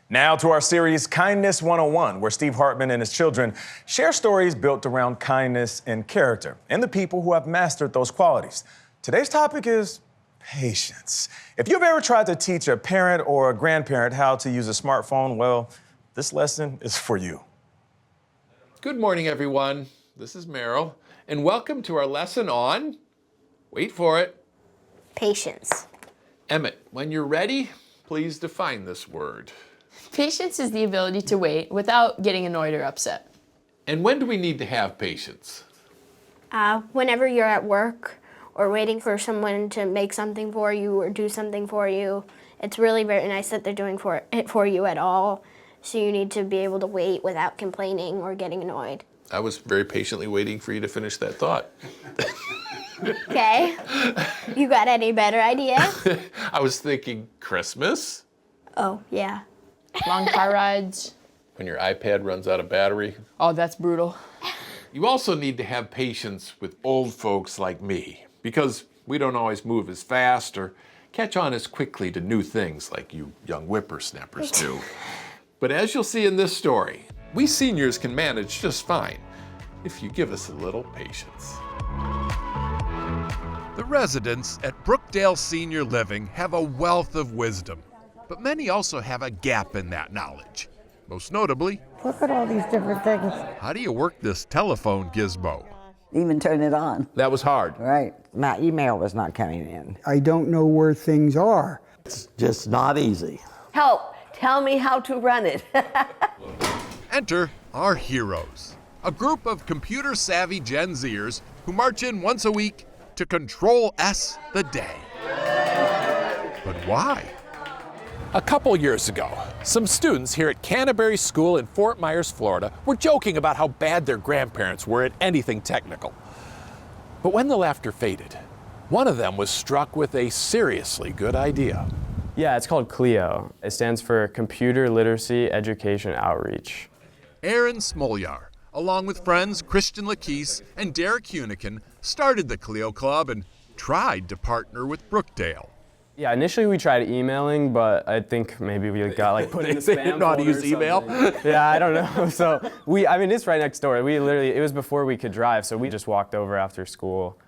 Now to our series, Kindness 101, where Steve Hartman and his children share stories built around kindness and character and the people who have mastered those qualities. Today's topic is patience. If you've ever tried to teach a parent or a grandparent how to use a smartphone, well, this lesson is for you. Good morning, everyone. This is Merrill, and welcome to our lesson on, wait for it, patience. Emmett, when you're ready, please define this word. Patience is the ability to wait without getting annoyed or upset. And when do we need to have patience? Whenever you're at work or waiting for someone to make something for you or do something for you, it's really very nice that they're doing it for you at all. So you need to be able to wait without complaining or getting annoyed. I was very patiently waiting for you to finish that thought. Okay. You got any better idea? I was thinking Christmas. Oh, yeah. Long car rides. When your iPad runs out of battery. Oh, that's brutal. You also need to have patience with old folks like me, because we don't always move as fast or catch on as quickly to new things like you young whippersnappers do. But as you'll see in this story, we seniors can manage just fine if you give us a little patience. The residents at Brookdale Senior Living have a wealth of wisdom, but many also have a gap in that knowledge. Most notably, Look at all these different things. how do you work this telephone gizmo? Even turn it on. That was hard. Right. My email was not coming in. I don't know where things are. It's just not easy. Help! Tell me how to run it. Enter our heroes, a group of computer-savvy Gen Zers who march in once a week to Control S the day. But why? A couple years ago, some students here at Canterbury School in Fort Myers, Florida, were joking about how bad their grandparents were at anything technical. But when the laughter faded, one of them was struck with a seriously good idea. Yeah, it's called CLEO. It stands for Computer Literacy Education Outreach. Aaron Smolyar, along with friends Christian Lakis and Derek Hunican, started the CLEO Club and tried to partner with Brookdale. Yeah, initially we tried emailing, but I think maybe we got put in the spam They didn't know how to folder use or email? something. Yeah, I don't know. So it's right next door. It was before we could drive, so we just walked over after school.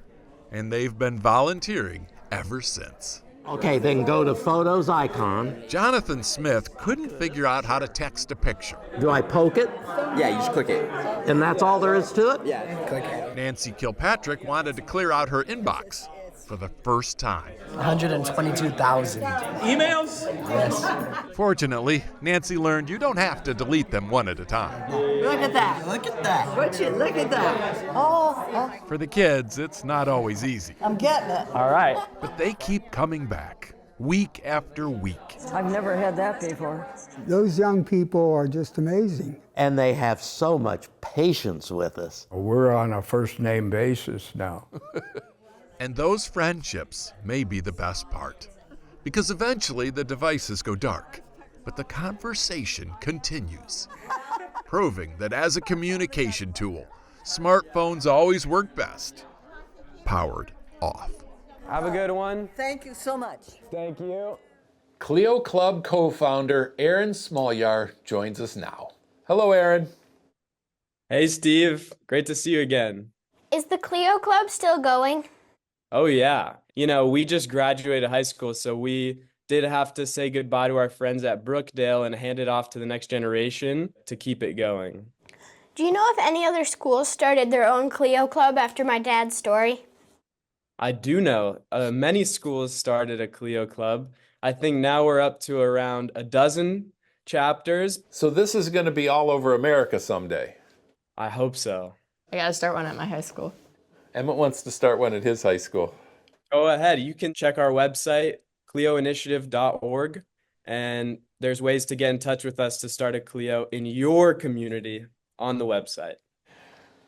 And they've been volunteering ever since. Okay, then go to Photos icon. Jonathan Smith couldn't figure out how to text a picture. Do I poke it? Yeah, you just click it. And that's all there is to it? Yeah, click it. Nancy Kilpatrick wanted to clear out her inbox for the first time. 122,000. Emails? Yes. Fortunately, Nancy learned you don't have to delete them one at a time. Look at that. Look at that. Look at that. Oh, For the kids, it's not always easy, I'm getting it. All right. but they keep coming back week after week. I've never had that before. Those young people are just amazing. And they have so much patience with us. We're on a first-name basis now. And those friendships may be the best part, because eventually the devices go dark, but the conversation continues, proving that as a communication tool, smartphones always work best, powered off. Have a good one. Thank you so much. Thank you. CLEO Club co-founder Aaron Smolyar joins us now. Hello, Aaron. Hey, Steve. Great to see you again. Is the CLEO Club still going? Oh, yeah. We just graduated high school, so we did have to say goodbye to our friends at Brookdale and hand it off to the next generation to keep it going. Do you know if any other schools started their own CLEO Club after my dad's story? I do know. Many schools started a CLEO Club. I think now we're up to around a dozen chapters. So this is going to be all over America someday. I hope so. I gotta start one at my high school. Emmett wants to start one at his high school. Go ahead. You can check our website, cleoinitiative.org, and there's ways to get in touch with us to start a CLEO in your community on the website.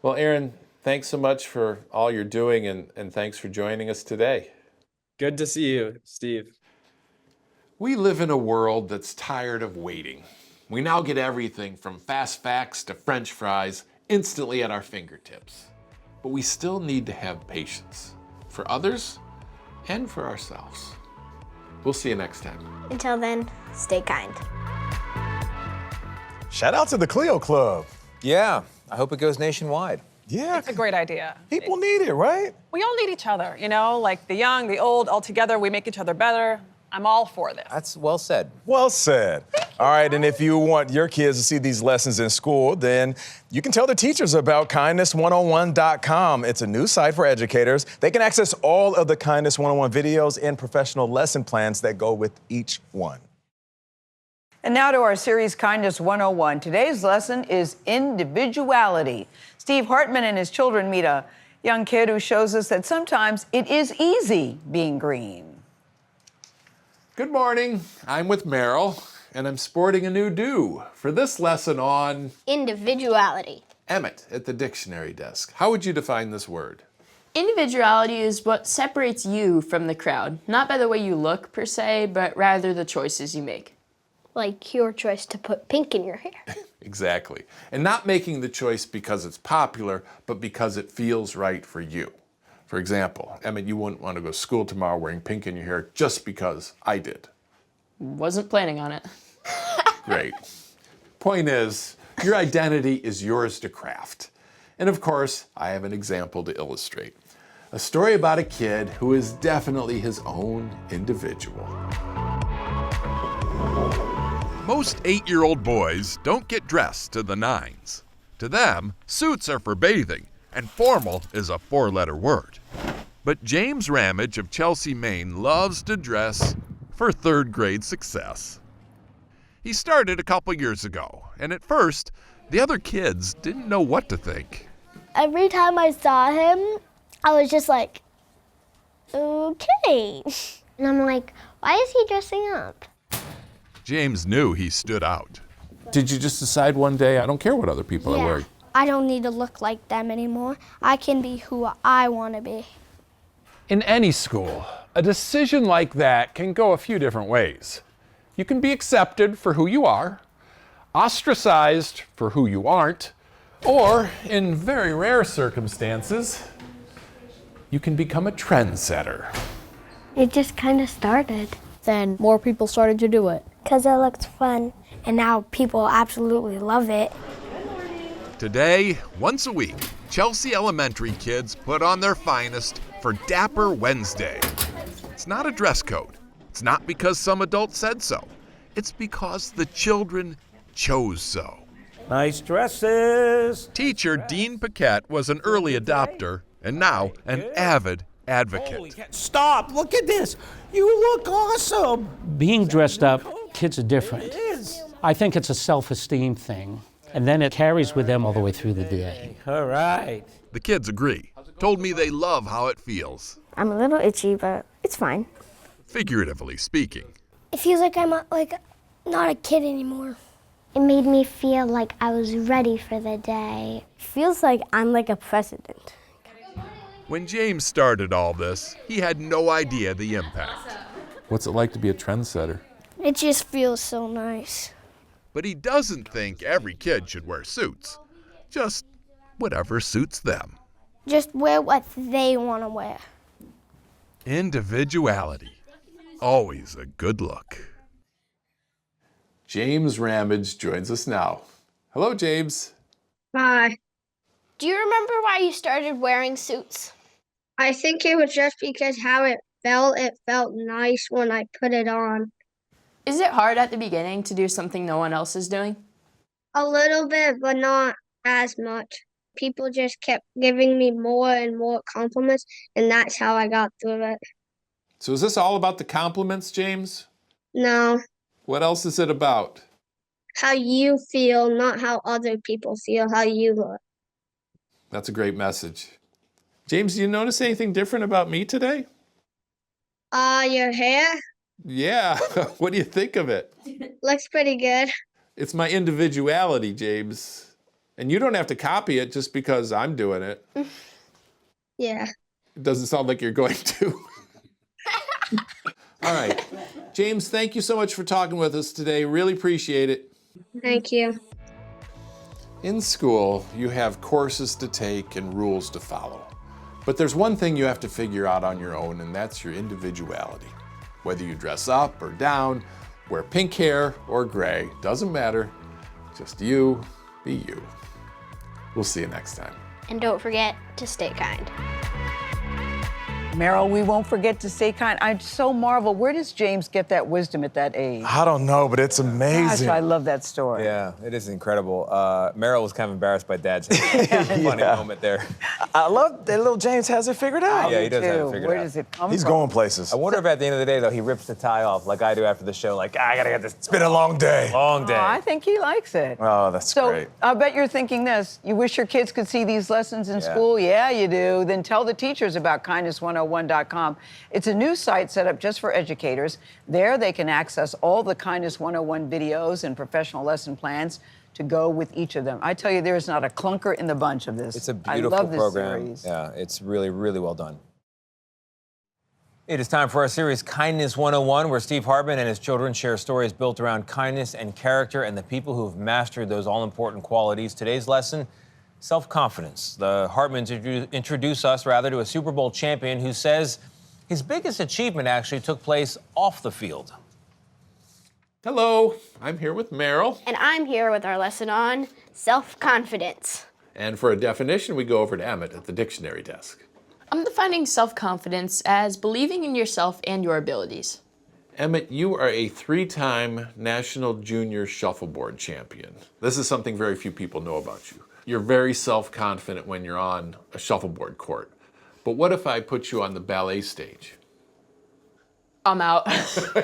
Well, Aaron, thanks so much for all you're doing, and thanks for joining us today. Good to see you, Steve. We live in a world that's tired of waiting. We now get everything from fast facts to French fries instantly at our fingertips. But we still need to have patience for others and for ourselves. We'll see you next time. Until then, stay kind. Shout out to the Cleo Club. Yeah, I hope it goes nationwide. Yeah. It's a great idea. People need it, right? We all need each other, you know, like the young, the old, all together, we make each other better. I'm all for this. That's well said. Well said. All right, and if you want your kids to see these lessons in school, then you can tell the teachers about kindness101.com. It's a new site for educators. They can access all of the Kindness 101 videos and professional lesson plans that go with each one. And now to our series, Kindness 101. Today's lesson is individuality. Steve Hartman and his children meet a young kid who shows us that sometimes it is easy being green. Good morning. I'm with Meryl, and I'm sporting a new do for this lesson on Individuality. Emmett at the dictionary desk. How would you define this word? Individuality is what separates you from the crowd, not by the way you look per se, but rather the choices you make. Like your choice to put pink in your hair. Exactly. And not making the choice because it's popular, but because it feels right for you. For example, Emmett, you wouldn't want to go to school tomorrow wearing pink in your hair just because I did. Wasn't planning on it. Great. Point is, your identity is yours to craft. And of course, I have an example to illustrate. A story about a kid who is definitely his own individual. Most 8-year-old boys don't get dressed to the nines. To them, suits are for bathing, and formal is a 4-letter word. But James Ramage of Chelsea, Maine loves to dress for 3rd grade success. He started a couple years ago, and at first, the other kids didn't know what to think. Every time I saw him, I was just like, okay. And I'm like, why is he dressing up? James knew he stood out. Did you just decide one day, I don't care what other people are wearing? I don't need to look like them anymore. I can be who I want to be. In any school, a decision like that can go a few different ways. You can be accepted for who you are, ostracized for who you aren't, or, in very rare circumstances, you can become a trendsetter. It just kind of started. Then more people started to do it. Because it looked fun, and now people absolutely love it. Today, once a week, Chelsea Elementary kids put on their finest for Dapper Wednesday. It's not a dress code. It's not because some adult said so. It's because the children chose so. Nice dresses. Teacher Dean Paquette was an early adopter and now an avid advocate. Stop, look at this. You look awesome. Being dressed up, kids are different. I think it's a self-esteem thing. And then it carries with them all the way through the day. All right. The kids agree. Told me they love how it feels. I'm a little itchy, but it's fine. Figuratively speaking. It feels like I'm not a kid anymore. It made me feel like I was ready for the day. It feels like I'm like a president. When James started all this, he had no idea the impact. What's it like to be a trendsetter? It just feels so nice. But he doesn't think every kid should wear suits. Just whatever suits them. Just wear what they want to wear. Individuality. Always a good look. James Ramage joins us now. Hello, James. Hi. Do you remember why you started wearing suits? I think it was just because how it felt nice when I put it on. Is it hard at the beginning to do something no one else is doing? A little bit, but not as much. People just kept giving me more and more compliments, and that's how I got through it. So is this all about the compliments, James? No, What else is it about? how you feel, not how other people feel, how you look. That's a great message. James, do you notice anything different about me today? Your hair Yeah, what do you think of it? looks pretty good. It's my individuality, James. And you don't have to copy it just because I'm doing it. Yeah. It doesn't sound like you're going to. All right. James, thank you so much for talking with us today. Really appreciate it. Thank you. In school, you have courses to take and rules to follow. But there's one thing you have to figure out on your own, and that's your individuality. Whether you dress up or down, wear pink hair or gray, doesn't matter. Just you, be you. We'll see you next time. And don't forget to stay kind. Meryl, we won't forget to stay kind. I so marvel. Where does James get that wisdom at that age? I don't know, but it's amazing. Gosh, I love that story. Yeah, it is incredible. Meryl was kind of embarrassed by Dad's funny moment there. I love that little James has it figured out. Yeah, he does have it figured out. Where does it come He's from? going places. I wonder if at the end of the day, though, he rips the tie off like I do after the show. Like, I gotta get this. It's been a long day. Long day. Oh, I think he likes it. Oh, that's So great. I bet you're thinking this. You wish your kids could see these lessons in school? Yeah, you do. Then tell the teachers about kindness101.com. It's a new site set up just for educators. There they can access all the Kindness 101 videos and professional lesson plans to go with each of them. I tell you, there is not a clunker in the bunch of this. It's a beautiful I love this program. series. Yeah, it's really, really well done. It is time for our series Kindness 101, where Steve Hartman and his children share stories built around kindness and character and the people who have mastered those all-important qualities. Today's lesson, self-confidence. The Hartmans introduce us, to a Super Bowl champion who says his biggest achievement actually took place off the field. Hello, I'm here with Meryl. And I'm here with our lesson on self-confidence. And for a definition, we go over to Emmett at the dictionary desk. I'm defining self-confidence as believing in yourself and your abilities. Emmett, you are a 3-time National Junior Shuffleboard champion. This is something very few people know about you. You're very self-confident when you're on a shuffleboard court. But what if I put you on the ballet stage? I'm out.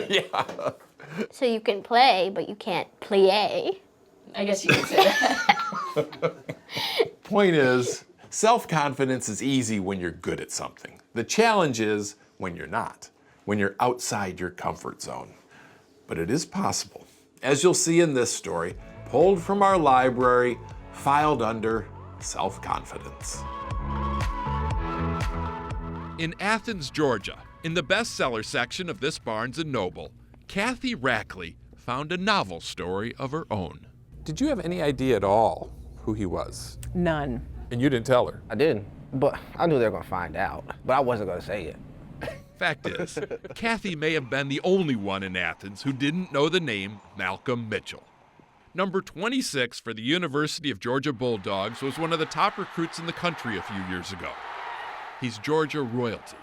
Yeah. So you can play, but you can't plie. I guess you could say that. Point is, self-confidence is easy when you're good at something. The challenge is when you're not, when you're outside your comfort zone. But it is possible. As you'll see in this story, pulled from our library, filed under self-confidence. In Athens, Georgia, in the bestseller section of this Barnes & Noble, Kathy Rackley found a novel story of her own. Did you have any idea at all who he was? None. And you didn't tell her? I didn't, but I knew they were gonna find out. But I wasn't gonna say it. Fact is, Kathy may have been the only one in Athens who didn't know the name Malcolm Mitchell. Number 26 for the University of Georgia Bulldogs was one of the top recruits in the country a few years ago. He's Georgia royalty,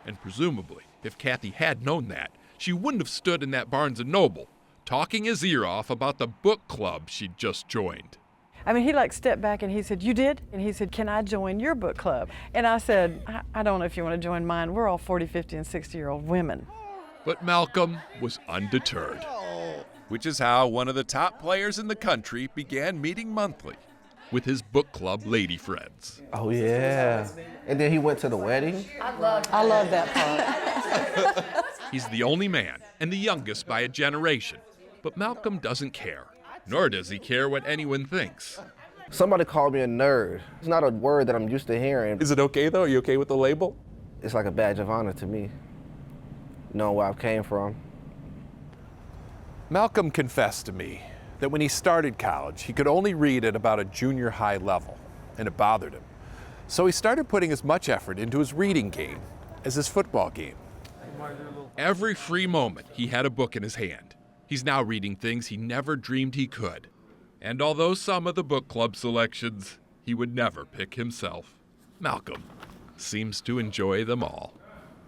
and presumably, if Kathy had known that, she wouldn't have stood in that Barnes & Noble, talking his ear off about the book club she'd just joined. I mean, he stepped back and he said, "You did?" And he said, "Can I join your book club?" And I said, I don't know if you want to join mine. We're all 40, 50, and 60-year-old women. But Malcolm was undeterred, which is how one of the top players in the country began meeting monthly with his book club lady friends. Oh yeah. And then he went to the wedding. I love that part. He's the only man and the youngest by a generation, but Malcolm doesn't care, nor does he care what anyone thinks. Somebody called me a nerd. It's not a word that I'm used to hearing. Is it okay though? Are you okay with the label? It's like a badge of honor to me, knowing where I came from. Malcolm confessed to me that when he started college, he could only read at about a junior high level, and it bothered him. So he started putting as much effort into his reading game as his football game. Every free moment, he had a book in his hand. He's now reading things he never dreamed he could. And although some of the book club selections he would never pick himself, Malcolm seems to enjoy them all.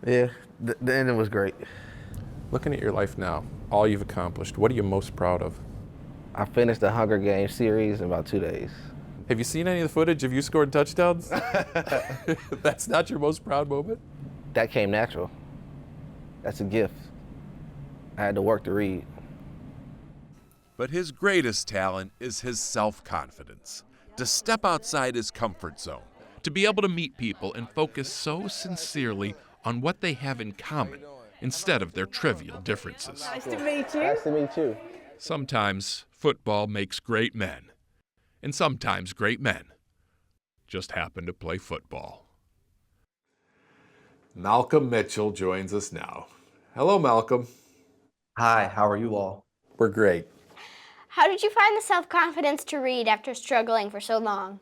Yeah, the ending was great. Looking at your life now, all you've accomplished, what are you most proud of? I finished the Hunger Games series in about 2 days. Have you seen any of the footage of you scoring touchdowns? That's not your most proud moment? That came natural. That's a gift. I had to work to read. But his greatest talent is his self-confidence, to step outside his comfort zone, to be able to meet people and focus so sincerely on what they have in common instead of their trivial differences. Nice to meet you. Nice to meet you. Sometimes football makes great men, and sometimes great men just happen to play football. Malcolm Mitchell joins us now. Hello, Malcolm. Hi, how are you all? We're great. How did you find the self-confidence to read after struggling for so long?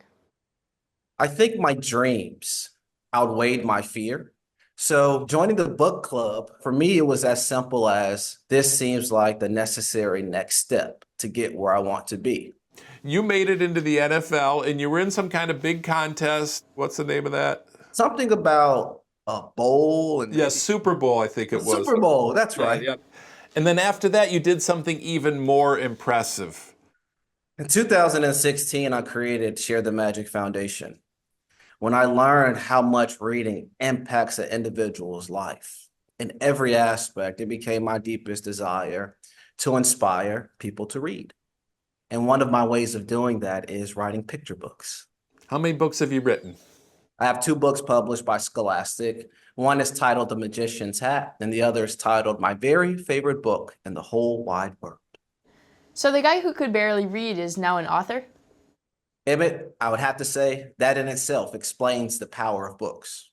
I think my dreams outweighed my fear. So joining the book club, for me, it was as simple as this seems like the necessary next step to get where I want to be. You made it into the NFL and you were in some kind of big contest. What's the name of that? Something about a bowl and Yeah, Super Bowl, I think it was. Super Bowl, that's Yeah, right. yeah. And then after that, you did something even more impressive. In 2016, I created Share the Magic Foundation. When I learned how much reading impacts an individual's life in every aspect, it became my deepest desire to inspire people to read. And one of my ways of doing that is writing picture books. How many books have you written? I have 2 books published by Scholastic. One is titled The Magician's Hat, and the other is titled My Very Favorite Book in the Whole Wide World. So the guy who could barely read is now an author? Emmett, I would have to say that in itself explains the power of books.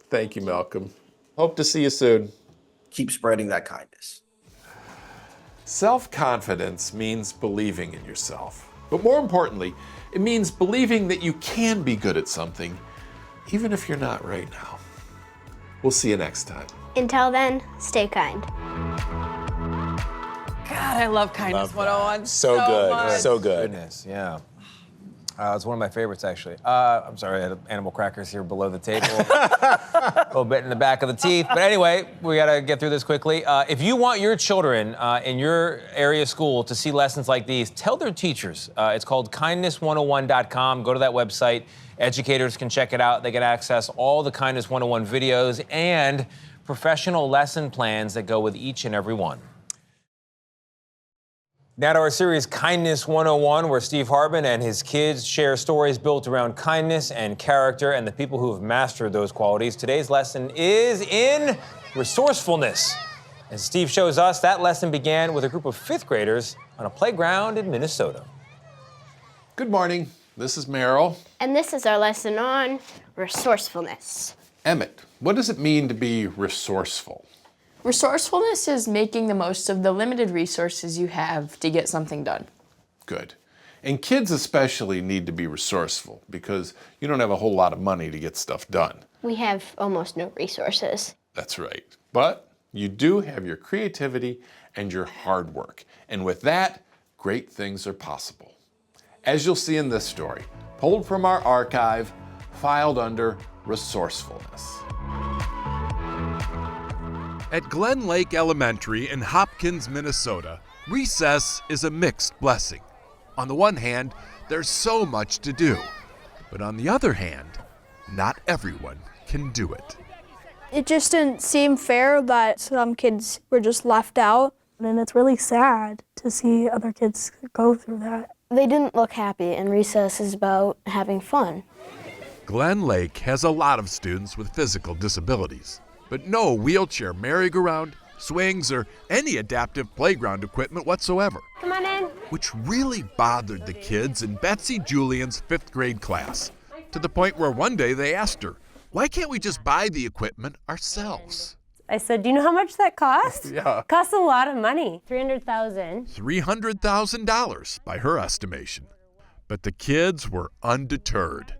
Thank you, Malcolm. Hope to see you soon. Keep spreading that kindness. Self-confidence means believing in yourself. But more importantly, it means believing that you can be good at something, even if you're not right now. We'll see you next time. Until then, stay kind. God, I love Kindness 101 So good. much. So good. Goodness, yeah. It's one of my favorites, actually. I'm sorry, I had animal crackers here below the table. A little bit in the back of the teeth. But anyway, we got to get through this quickly. If you want your children in your area school to see lessons like these, tell their teachers. It's called kindness101.com. Go to that website. Educators can check it out. They can access all the Kindness 101 videos and professional lesson plans that go with each and every one. Now to our series, Kindness 101, where Steve Hartman and his kids share stories built around kindness and character and the people who have mastered those qualities. Today's lesson is in resourcefulness. As Steve shows us, that lesson began with a group of 5th graders on a playground in Minnesota. Good morning. This is Merrill. And this is our lesson on resourcefulness. Emmett, what does it mean to be resourceful? Resourcefulness is making the most of the limited resources you have to get something done. Good. And kids especially need to be resourceful because you don't have a whole lot of money to get stuff done. We have almost no resources. That's right. But you do have your creativity and your hard work. And with that, great things are possible. As you'll see in this story, pulled from our archive, filed under resourcefulness. At Glen Lake Elementary in Hopkins, Minnesota, recess is a mixed blessing. On the one hand, there's so much to do. But on the other hand, not everyone can do it. It just didn't seem fair that some kids were just left out, and it's really sad to see other kids go through that. They didn't look happy, and recess is about having fun. Glen Lake has a lot of students with physical disabilities, but no wheelchair merry-go-round, swings, or any adaptive playground equipment whatsoever. Come on in. Which really bothered the kids in Betsy Julian's 5th grade class, to the point where one day they asked her, why can't we just buy the equipment ourselves? I said, do you know how much that costs? Yeah. It costs a lot of money. $300,000. $300,000 by her estimation. But the kids were undeterred.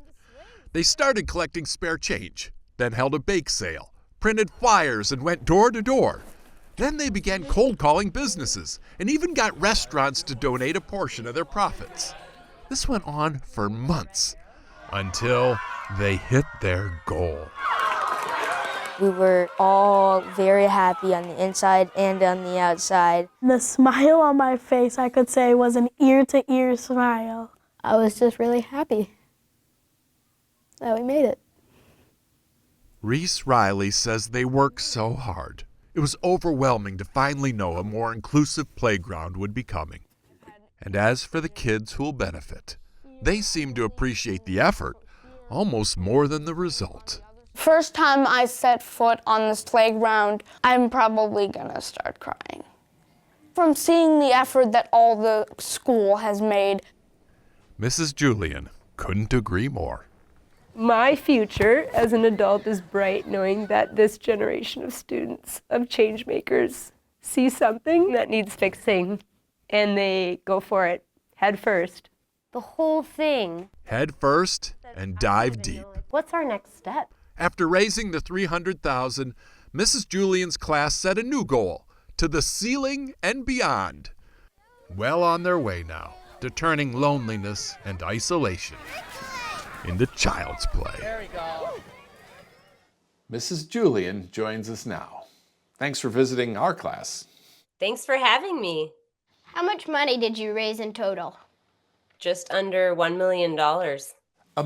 They started collecting spare change, then held a bake sale, printed flyers, and went door to door. Then they began cold calling businesses and even got restaurants to donate a portion of their profits. This went on for months until they hit their goal. We were all very happy on the inside and on the outside. The smile on my face, I could say, was an ear-to-ear smile. I was just really happy that we made it. Reese Riley says they worked so hard. It was overwhelming to finally know a more inclusive playground would be coming. And as for the kids who'll benefit, they seem to appreciate the effort almost more than the result. First time I set foot on this playground, I'm probably gonna start crying. From seeing the effort that all the school has made. Mrs. Julian couldn't agree more. My future as an adult is bright, knowing that this generation of students, of change makers, see something that needs fixing, and they go for it, head first. The whole thing. Head first and dive deep. What's our next step? After raising the $300,000, Mrs. Julian's class set a new goal, to the ceiling and beyond. Well on their way now, to turning loneliness and isolation into child's play. There we go. Mrs. Julian joins us now. Thanks for visiting our class. Thanks for having me. How much money did you raise in total? Just under $1 million. $1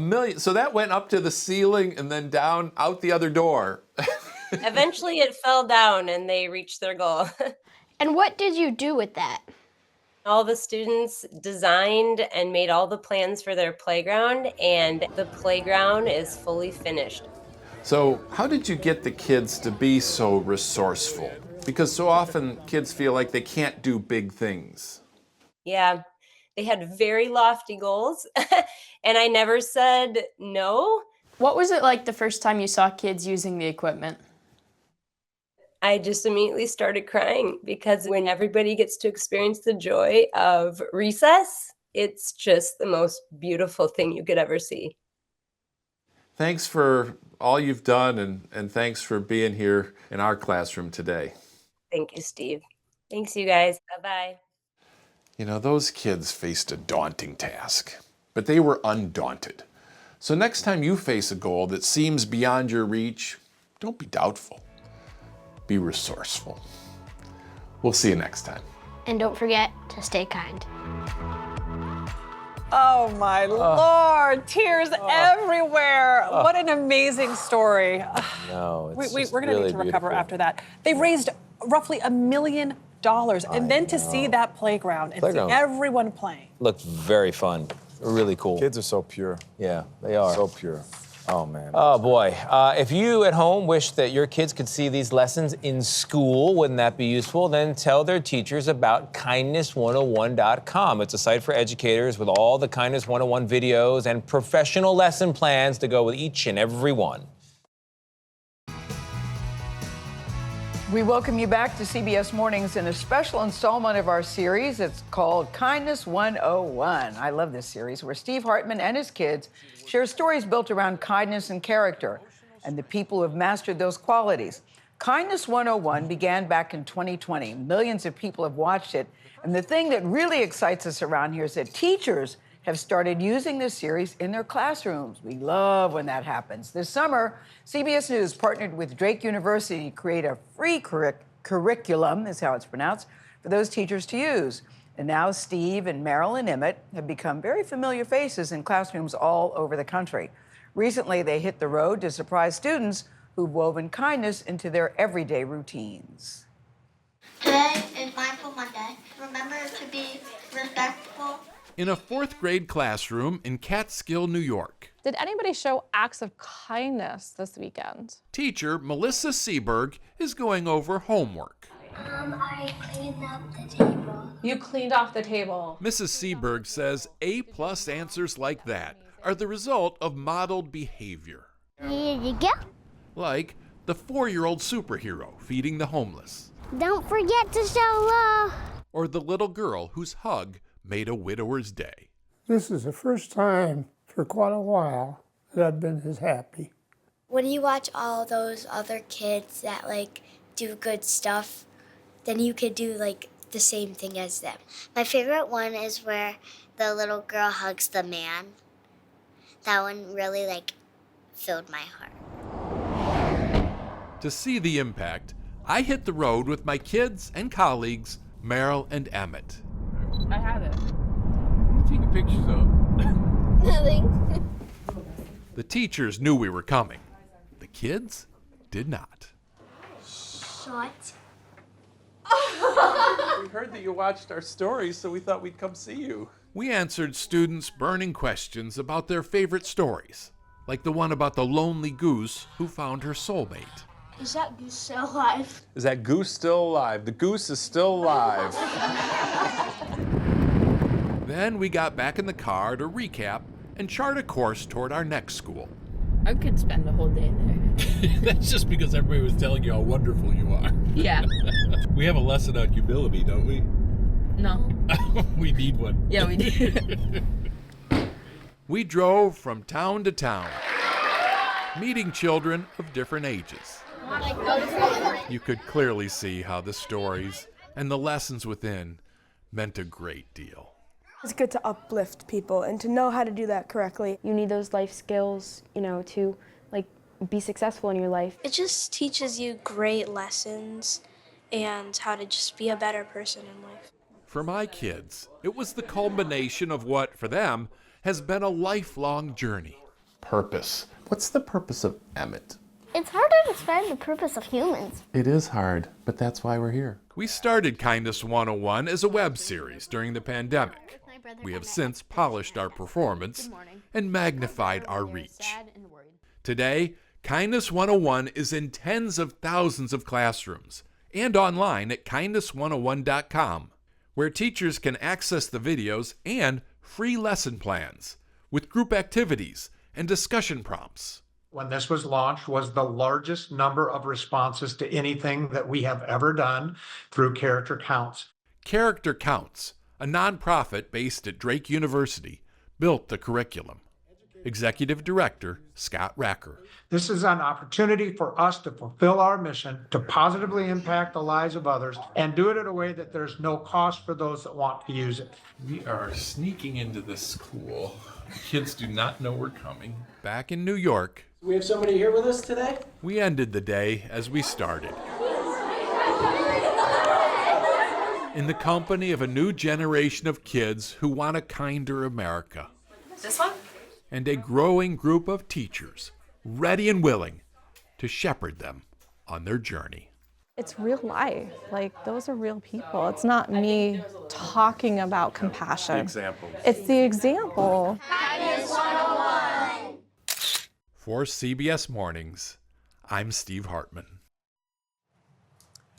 million. So that went up to the ceiling and then down out the other door. Eventually it fell down and they reached their goal. And what did you do with that? All the students designed and made all the plans for their playground, and the playground is fully finished. So how did you get the kids to be so resourceful? Because so often kids feel like they can't do big things. Yeah, they had very lofty goals, and I never said no. What was it like the first time you saw kids using the equipment? I just immediately started crying, because when everybody gets to experience the joy of recess, it's just the most beautiful thing you could ever see. Thanks for all you've done, and thanks for being here in our classroom today. Thank you, Steve. Thanks, you guys. Bye-bye. You know, those kids faced a daunting task, but they were undaunted. So next time you face a goal that seems beyond your reach, don't be doubtful. Be resourceful. We'll see you next time. And don't forget to stay kind. Oh my Lord, tears everywhere. What an amazing story. No, it's We're gonna need to recover after that. They raised roughly $1 million, and then to see that playground and see everyone playing. Looked very fun. Really cool. Kids are so pure. Yeah, they are. So pure. Oh, man. Oh, boy. If you at home wish that your kids could see these lessons in school, wouldn't that be useful? Then tell their teachers about kindness101.com. It's a site for educators with all the Kindness 101 videos and professional lesson plans to go with each and every one. We welcome you back to CBS Mornings in a special installment of our series. It's called Kindness 101. I love this series, where Steve Hartman and his kids share stories built around kindness and character and the people who have mastered those qualities. Kindness 101 began back in 2020. Millions of people have watched it. And the thing that really excites us around here is that teachers have started using this series in their classrooms. We love when that happens. This summer, CBS News partnered with Drake University to create a free curriculum, is how it's pronounced, for those teachers to use. And now Steve and Meryl and Emmett have become very familiar faces in classrooms all over the country. Recently, they hit the road to surprise students who've woven kindness into their everyday routines. Today is Mindful Monday. Remember to be respectful. In a fourth grade classroom in Catskill, New York. Did anybody show acts of kindness this weekend? Teacher Melissa Seberg is going over homework. I cleaned up the table. You cleaned off the table. Mrs. Seberg says A+ answers like that are the result of modeled behavior. Here you go. Like the 4-year-old superhero feeding the homeless. Don't forget to show love. Or the little girl whose hug made a widower's day. This is the first time for quite a while that I've been this happy. When you watch all those other kids that do good stuff, then you could do the same thing as them. My favorite one is where the little girl hugs the man. That one really filled my heart. To see the impact, I hit the road with my kids and colleagues, Meryl and Emmett. I have it. What are you taking pictures of? Nothing. The teachers knew we were coming. The kids did not. Shut. We heard that you watched our stories, so we thought we'd come see you. We answered students' burning questions about their favorite stories, like the one about the lonely goose who found her soulmate. Is that goose still alive? Is that goose still alive? The goose is still alive. Then we got back in the car to recap and chart a course toward our next school. I could spend the whole day there. That's just because everybody was telling you how wonderful you are. Yeah. We have a lesson on humility, don't we? No. We need one. Yeah, we do. We drove from town to town, meeting children of different ages. You could clearly see how the stories and the lessons within meant a great deal. It's good to uplift people and to know how to do that correctly. You need those life skills, to be successful in your life. It just teaches you great lessons and how to just be a better person in life. For my kids, it was the culmination of what, for them, has been a lifelong journey. Purpose. What's the purpose of Emmett? It's hard to describe the purpose of humans. It is hard, but that's why we're here. We started Kindness 101 as a web series during the pandemic. We have since polished our performance and magnified our reach. Today, Kindness 101 is in tens of thousands of classrooms and online at kindness101.com, where teachers can access the videos and free lesson plans with group activities and discussion prompts. When this was launched, was the largest number of responses to anything that we have ever done through Character Counts. Character Counts, a nonprofit based at Drake University, built the curriculum. Executive Director Scott Racker. This is an opportunity for us to fulfill our mission to positively impact the lives of others and do it in a way that there's no cost for those that want to use it. We are sneaking into this school. Kids do not know we're coming. Back in New York, We have somebody here with us today? we ended the day as we started. In the company of a new generation of kids who want a kinder America. This one? And a growing group of teachers ready and willing to shepherd them on their journey. It's real life. Those are real people. It's not me talking about compassion. Example. It's the example. Kindness 101. For CBS Mornings, I'm Steve Hartman.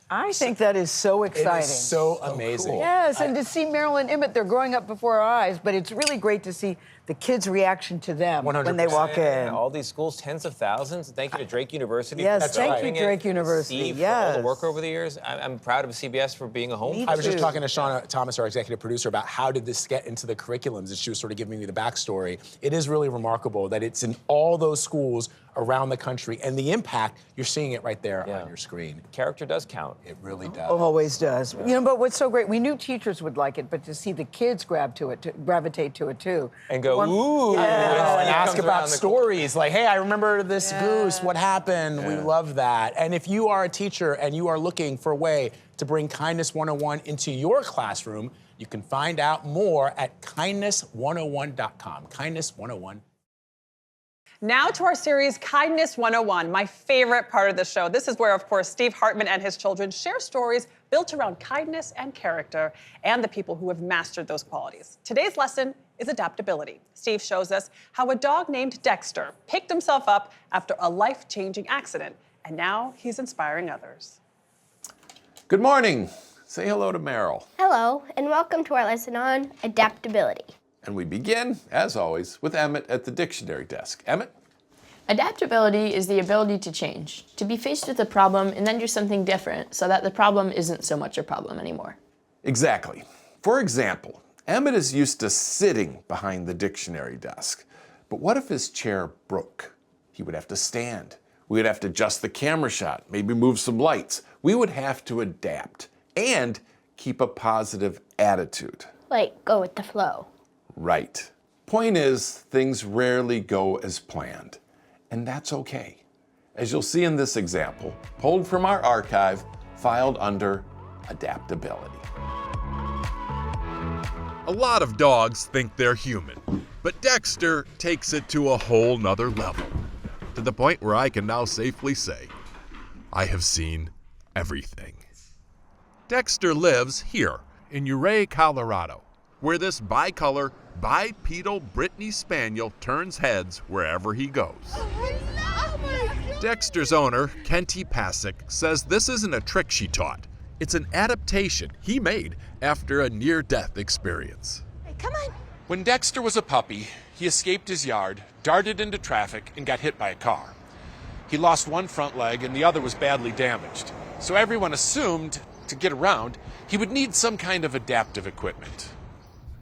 I think that is so exciting. It is so amazing. Cool. Yes, and to see Marilyn and Emmett, they're growing up before our eyes, but it's really great to see the kids' reaction to them 100%. when they walk in. All these schools, tens of thousands. Thank you to Drake University. Yes, for thank you, doing Drake it. University. Steve, yes. for all the work over the years. I'm proud of CBS for being a home. I was just talking to Shauna Thomas, our executive producer, about how did this get into the curriculums, and she was sort of giving me the backstory. It is really remarkable that it's in all those schools around the country, and the impact, you're seeing it right there on your screen. Character does count. It really does. Always does. Yeah. But what's so great, we knew teachers would like it, but to see the kids gravitate to it too. And go, ooh, and ask about stories like, hey, I remember this goose, what happened? Yeah. We love that. And if you are a teacher and you are looking for a way to bring Kindness 101 into your classroom, you can find out more at kindness101.com. Kindness 101. Now to our series, Kindness 101, my favorite part of the show. This is where, of course, Steve Hartman and his children share stories built around kindness and character and the people who have mastered those qualities. Today's lesson is adaptability. Steve shows us how a dog named Dexter picked himself up after a life-changing accident, and now he's inspiring others. Good morning. Say hello to Meryl. Hello, and welcome to our lesson on adaptability. And we begin, as always, with Emmett at the dictionary desk. Emmett? Adaptability is the ability to change, to be faced with a problem and then do something different so that the problem isn't so much a problem anymore. Exactly. For example, Emmett is used to sitting behind the dictionary desk. But what if his chair broke? He would have to stand. We would have to adjust the camera shot, maybe move some lights. We would have to adapt and keep a positive attitude. Like, go with the flow. Right. Point is, things rarely go as planned, and that's okay. As you'll see in this example, pulled from our archive, filed under adaptability. A lot of dogs think they're human, but Dexter takes it to a whole nother level, to the point where I can now safely say, I have seen everything. Dexter lives here in Ouray, Colorado, where this bicolor, bipedal Brittany Spaniel turns heads wherever he goes. Dexter's owner, Kenty Pasick, says this isn't a trick she taught. It's an adaptation he made after a near-death experience. Hey, come on. When Dexter was a puppy, he escaped his yard, darted into traffic, and got hit by a car. He lost one front leg and the other was badly damaged. So everyone assumed, to get around, he would need some kind of adaptive equipment.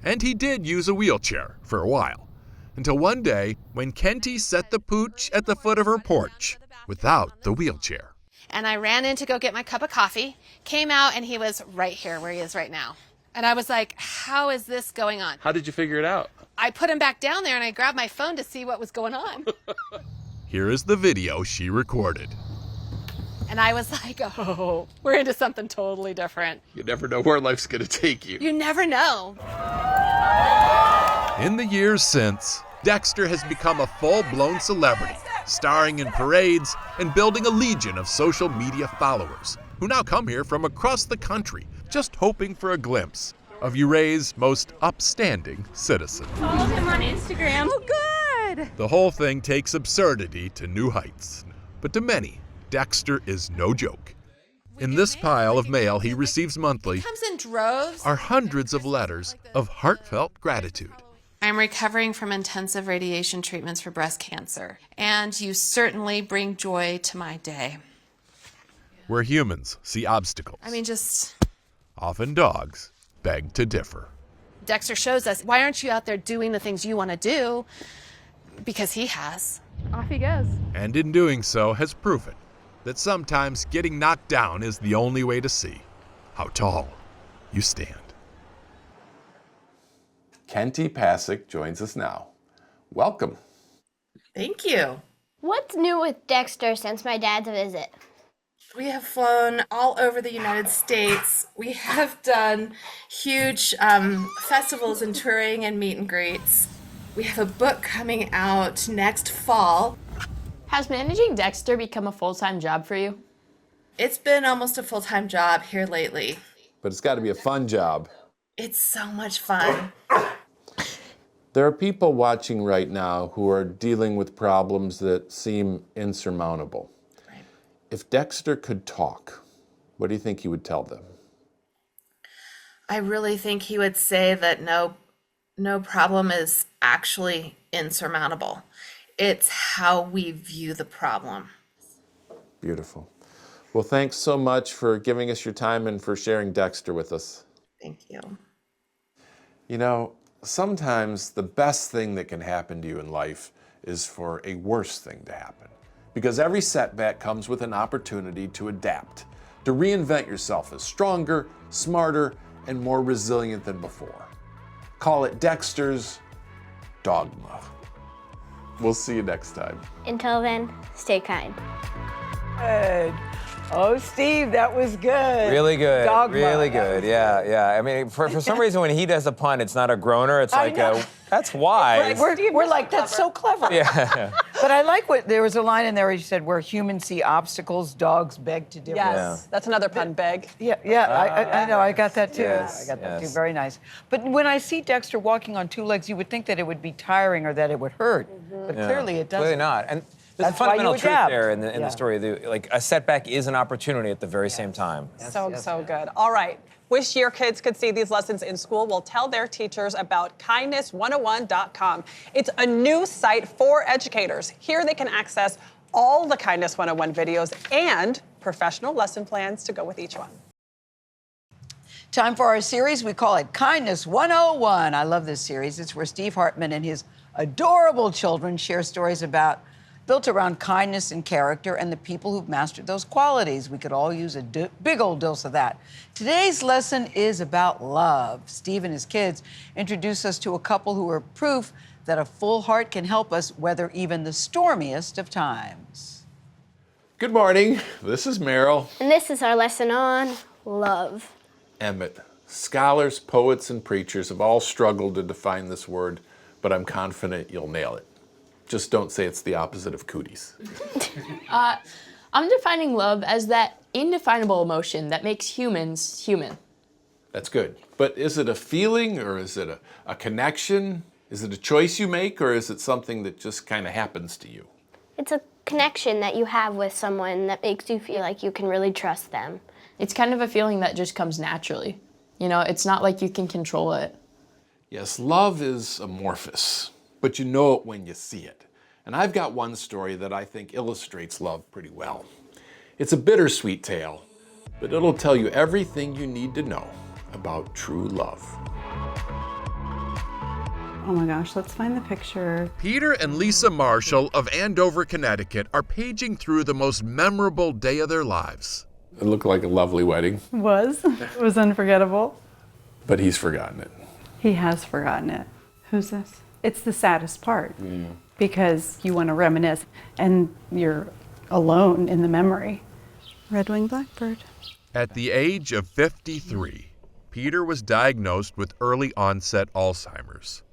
And he did use a wheelchair for a while, until one day when Kenty set the pooch at the foot of her porch without the wheelchair. And I ran in to go get my cup of coffee, came out, and he was right here where he is right now. And I was like, how is this going on? How did you figure it out? I put him back down there and I grabbed my phone to see what was going on. Here is the video she recorded. And I was like, oh, we're into something totally different. You never know where life's gonna take you. You never know. In the years since, Dexter has become a full-blown celebrity, starring in parades and building a legion of social media followers who now come here from across the country just hoping for a glimpse of Uray's most upstanding citizen. Follow him on Instagram. Oh, good. The whole thing takes absurdity to new heights, but to many, Dexter is no joke. In this pile of mail he receives monthly Comes in droves. are hundreds of letters of heartfelt gratitude. I'm recovering from intensive radiation treatments for breast cancer, and you certainly bring joy to my day. Where humans see obstacles, I mean, just often dogs beg to differ. Dexter shows us, why aren't you out there doing the things you want to do? Because he has. Off he goes. And in doing so has proven that sometimes getting knocked down is the only way to see how tall you stand. Kenty Pasek joins us now. Welcome. Thank you. What's new with Dexter since my dad's visit? We have flown all over the United States. We have done huge festivals and touring and meet and greets. We have a book coming out next fall. Has managing Dexter become a full-time job for you? It's been almost a full-time job here lately. But it's got to be a fun job. It's so much fun. There are people watching right now who are dealing with problems that seem insurmountable. Right. If Dexter could talk, what do you think he would tell them? I really think he would say that no problem is actually insurmountable. It's how we view the problem. Beautiful. Well, thanks so much for giving us your time and for sharing Dexter with us. Thank you. You know, sometimes the best thing that can happen to you in life is for a worse thing to happen. Because every setback comes with an opportunity to adapt, to reinvent yourself as stronger, smarter, and more resilient than before. Call it Dexter's dogma. We'll see you next time. Until then, stay kind. Good. Oh, Steve, that was good. Really good. Dogma. Really good. Yeah. I mean, for some reason, when he does a pun, it's not a groaner. It's like, that's wise. We're like, that's so clever. Yeah. But I like there was a line in there where you said, where humans see obstacles, dogs beg to differ. Yes, that's another pun, beg. Yeah, I know, I got that too. Yes, I got that too, yes. very nice. But when I see Dexter walking on two legs, you would think that it would be tiring or that it would hurt. But clearly it doesn't. Clearly not. And there's That's a why you fundamental truth adapt. there in the Yeah. story. Like, a setback is an opportunity at the very same time. So good. All right. Wish your kids could see these lessons in school? Well, tell their teachers about kindness101.com. It's a new site for educators. Here they can access all the Kindness 101 videos and professional lesson plans to go with each one. Time for our series. We call it Kindness 101. I love this series. It's where Steve Hartman and his adorable children share stories built around kindness and character and the people who've mastered those qualities. We could all use a big old dose of that. Today's lesson is about love. Steve and his kids introduce us to a couple who are proof that a full heart can help us weather even the stormiest of times. Good morning. This is Merrill. And this is our lesson on love. Emmett. Scholars, poets, and preachers have all struggled to define this word, but I'm confident you'll nail it. Just don't say it's the opposite of cooties. I'm defining love as that indefinable emotion that makes humans human. That's good. But is it a feeling, or is it a connection? Is it a choice you make, or is it something that just kind of happens to you? It's a connection that you have with someone that makes you feel like you can really trust them. It's kind of a feeling that just comes naturally. You know, it's not like you can control it. Yes, love is amorphous, but you know it when you see it. And I've got one story that I think illustrates love pretty well. It's a bittersweet tale, but it'll tell you everything you need to know about true love. Oh my gosh, let's find the picture. Peter and Lisa Marshall of Andover, Connecticut are paging through the most memorable day of their lives. It looked like a lovely wedding. It was unforgettable. But he's forgotten it. He has forgotten it. Who's this? It's the saddest part because you want to reminisce and you're alone in the memory. Red-winged blackbird. At the age of 53, Peter was diagnosed with early onset Alzheimer's.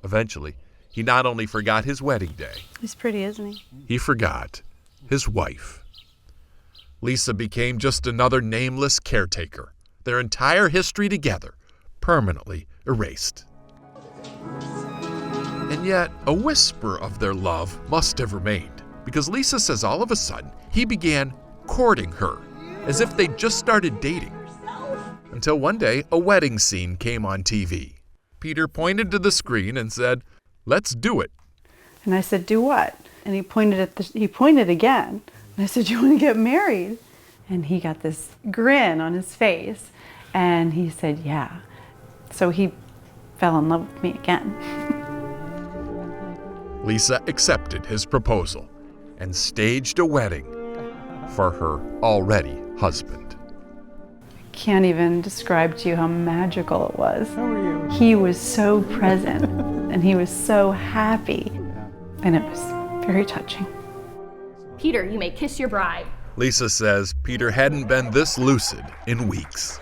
Eventually, he not only forgot his wedding day, He's pretty, isn't he? he forgot his wife. Lisa became just another nameless caretaker, their entire history together permanently erased. And yet, a whisper of their love must have remained, because Lisa says all of a sudden he began courting her, as if they'd just started dating. Until one day, a wedding scene came on TV. Peter pointed to the screen and said, "Let's do it." And I said, "Do what?" And he pointed again. And I said, "You want to get married?" And he got this grin on his face. And he said, "Yeah." So he fell in love with me again. Lisa accepted his proposal and staged a wedding for her already husband. Can't even describe to you how magical it was. How are you? He was so present and he was so happy. And it was very touching. Peter, you may kiss your bride. Lisa says Peter hadn't been this lucid in weeks.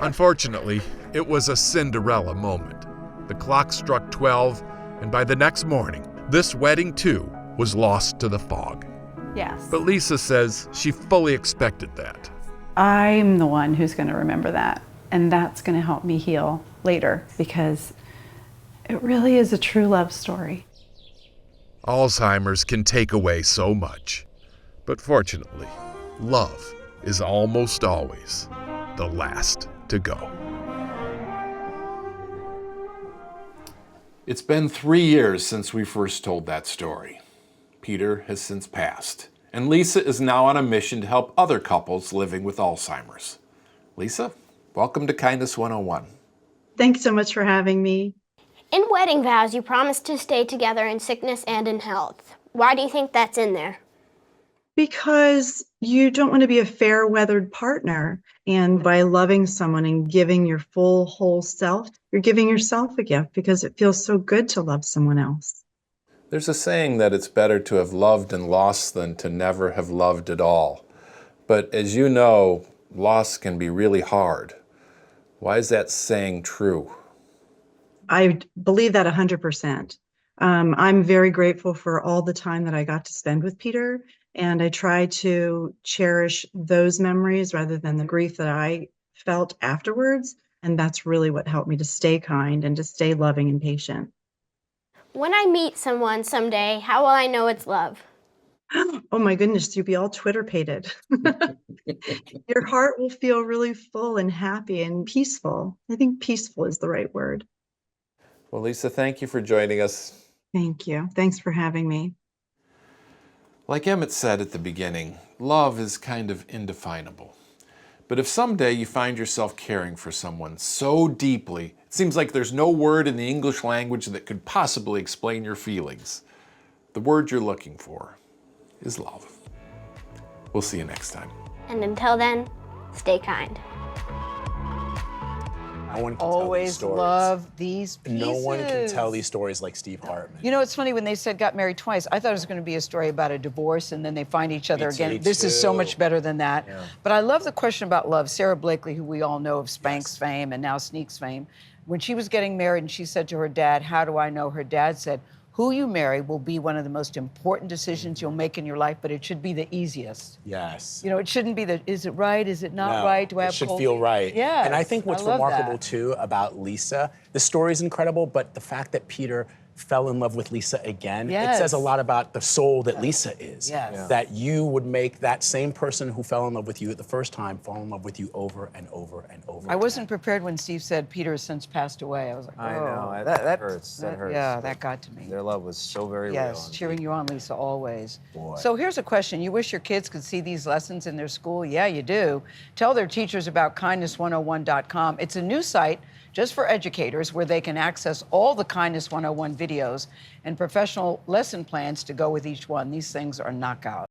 Unfortunately, it was a Cinderella moment. The clock struck 12, and by the next morning, this wedding too was lost to the fog. Yes. But Lisa says she fully expected that. I'm the one who's going to remember that. And that's going to help me heal later because it really is a true love story. Alzheimer's can take away so much. But fortunately, love is almost always the last to go. It's been 3 years since we first told that story. Peter has since passed, and Lisa is now on a mission to help other couples living with Alzheimer's. Lisa, welcome to Kindness 101. Thanks so much for having me. In wedding vows, you promise to stay together in sickness and in health. Why do you think that's in there? Because you don't want to be a fair-weathered partner. And by loving someone and giving your full, whole self, you're giving yourself a gift because it feels so good to love someone else. There's a saying that it's better to have loved and lost than to never have loved at all. But as you know, loss can be really hard. Why is that saying true? I believe that 100%. I'm very grateful for all the time that I got to spend with Peter. And I try to cherish those memories rather than the grief that I felt afterwards. And that's really what helped me to stay kind and to stay loving and patient. When I meet someone someday, how will I know it's love? Oh my goodness, you'll be all Twitter-pated. Your heart will feel really full and happy and peaceful. I think peaceful is the right word. Well, Lisa, thank you for joining us. Thank you. Thanks for having me. Like Emmett said at the beginning, love is kind of indefinable. But if someday you find yourself caring for someone so deeply, it seems like there's no word in the English language that could possibly explain your feelings. The word you're looking for is love. We'll see you next time. And until then, stay kind. No one can Always tell these stories. love these pieces. No one can tell these stories like Steve Hartman. You know, it's funny when they said got married twice, I thought it was going to be a story about a divorce and then they find each other again. This is so much better than that. Yeah. But I love the question about love. Sarah Blakely, who we all know of Spanx fame and now Sneaks fame, when she was getting married and she said to her dad, "How do I know?" Her dad said, "Who you marry will be one of the most important decisions you'll make in your life, but it should be the easiest." Yes. You know, it shouldn't be the, is it right? Is it not No, right? Do I have it should cold feel feet? right. Yes, And I think what's I love remarkable that. too about Lisa, the story's incredible, but the fact that Peter fell in love with Lisa again, it says a lot about the soul that Lisa is. Yes. Yeah. That you would make that same person who fell in love with you at the first time fall in love with you over and over and over. I wasn't prepared when Steve said Peter has since passed away. I was like, oh. I know. That hurts. That hurts. Yeah, that got to me. Their love was so very real. Yes, cheering you on, Lisa, always. Boy. So here's a question. You wish your kids could see these lessons in their school? Yeah, you do. Tell their teachers about kindness101.com. It's a new site just for educators where they can access all the Kindness 101 videos and professional lesson plans to go with each one. These things are knockout.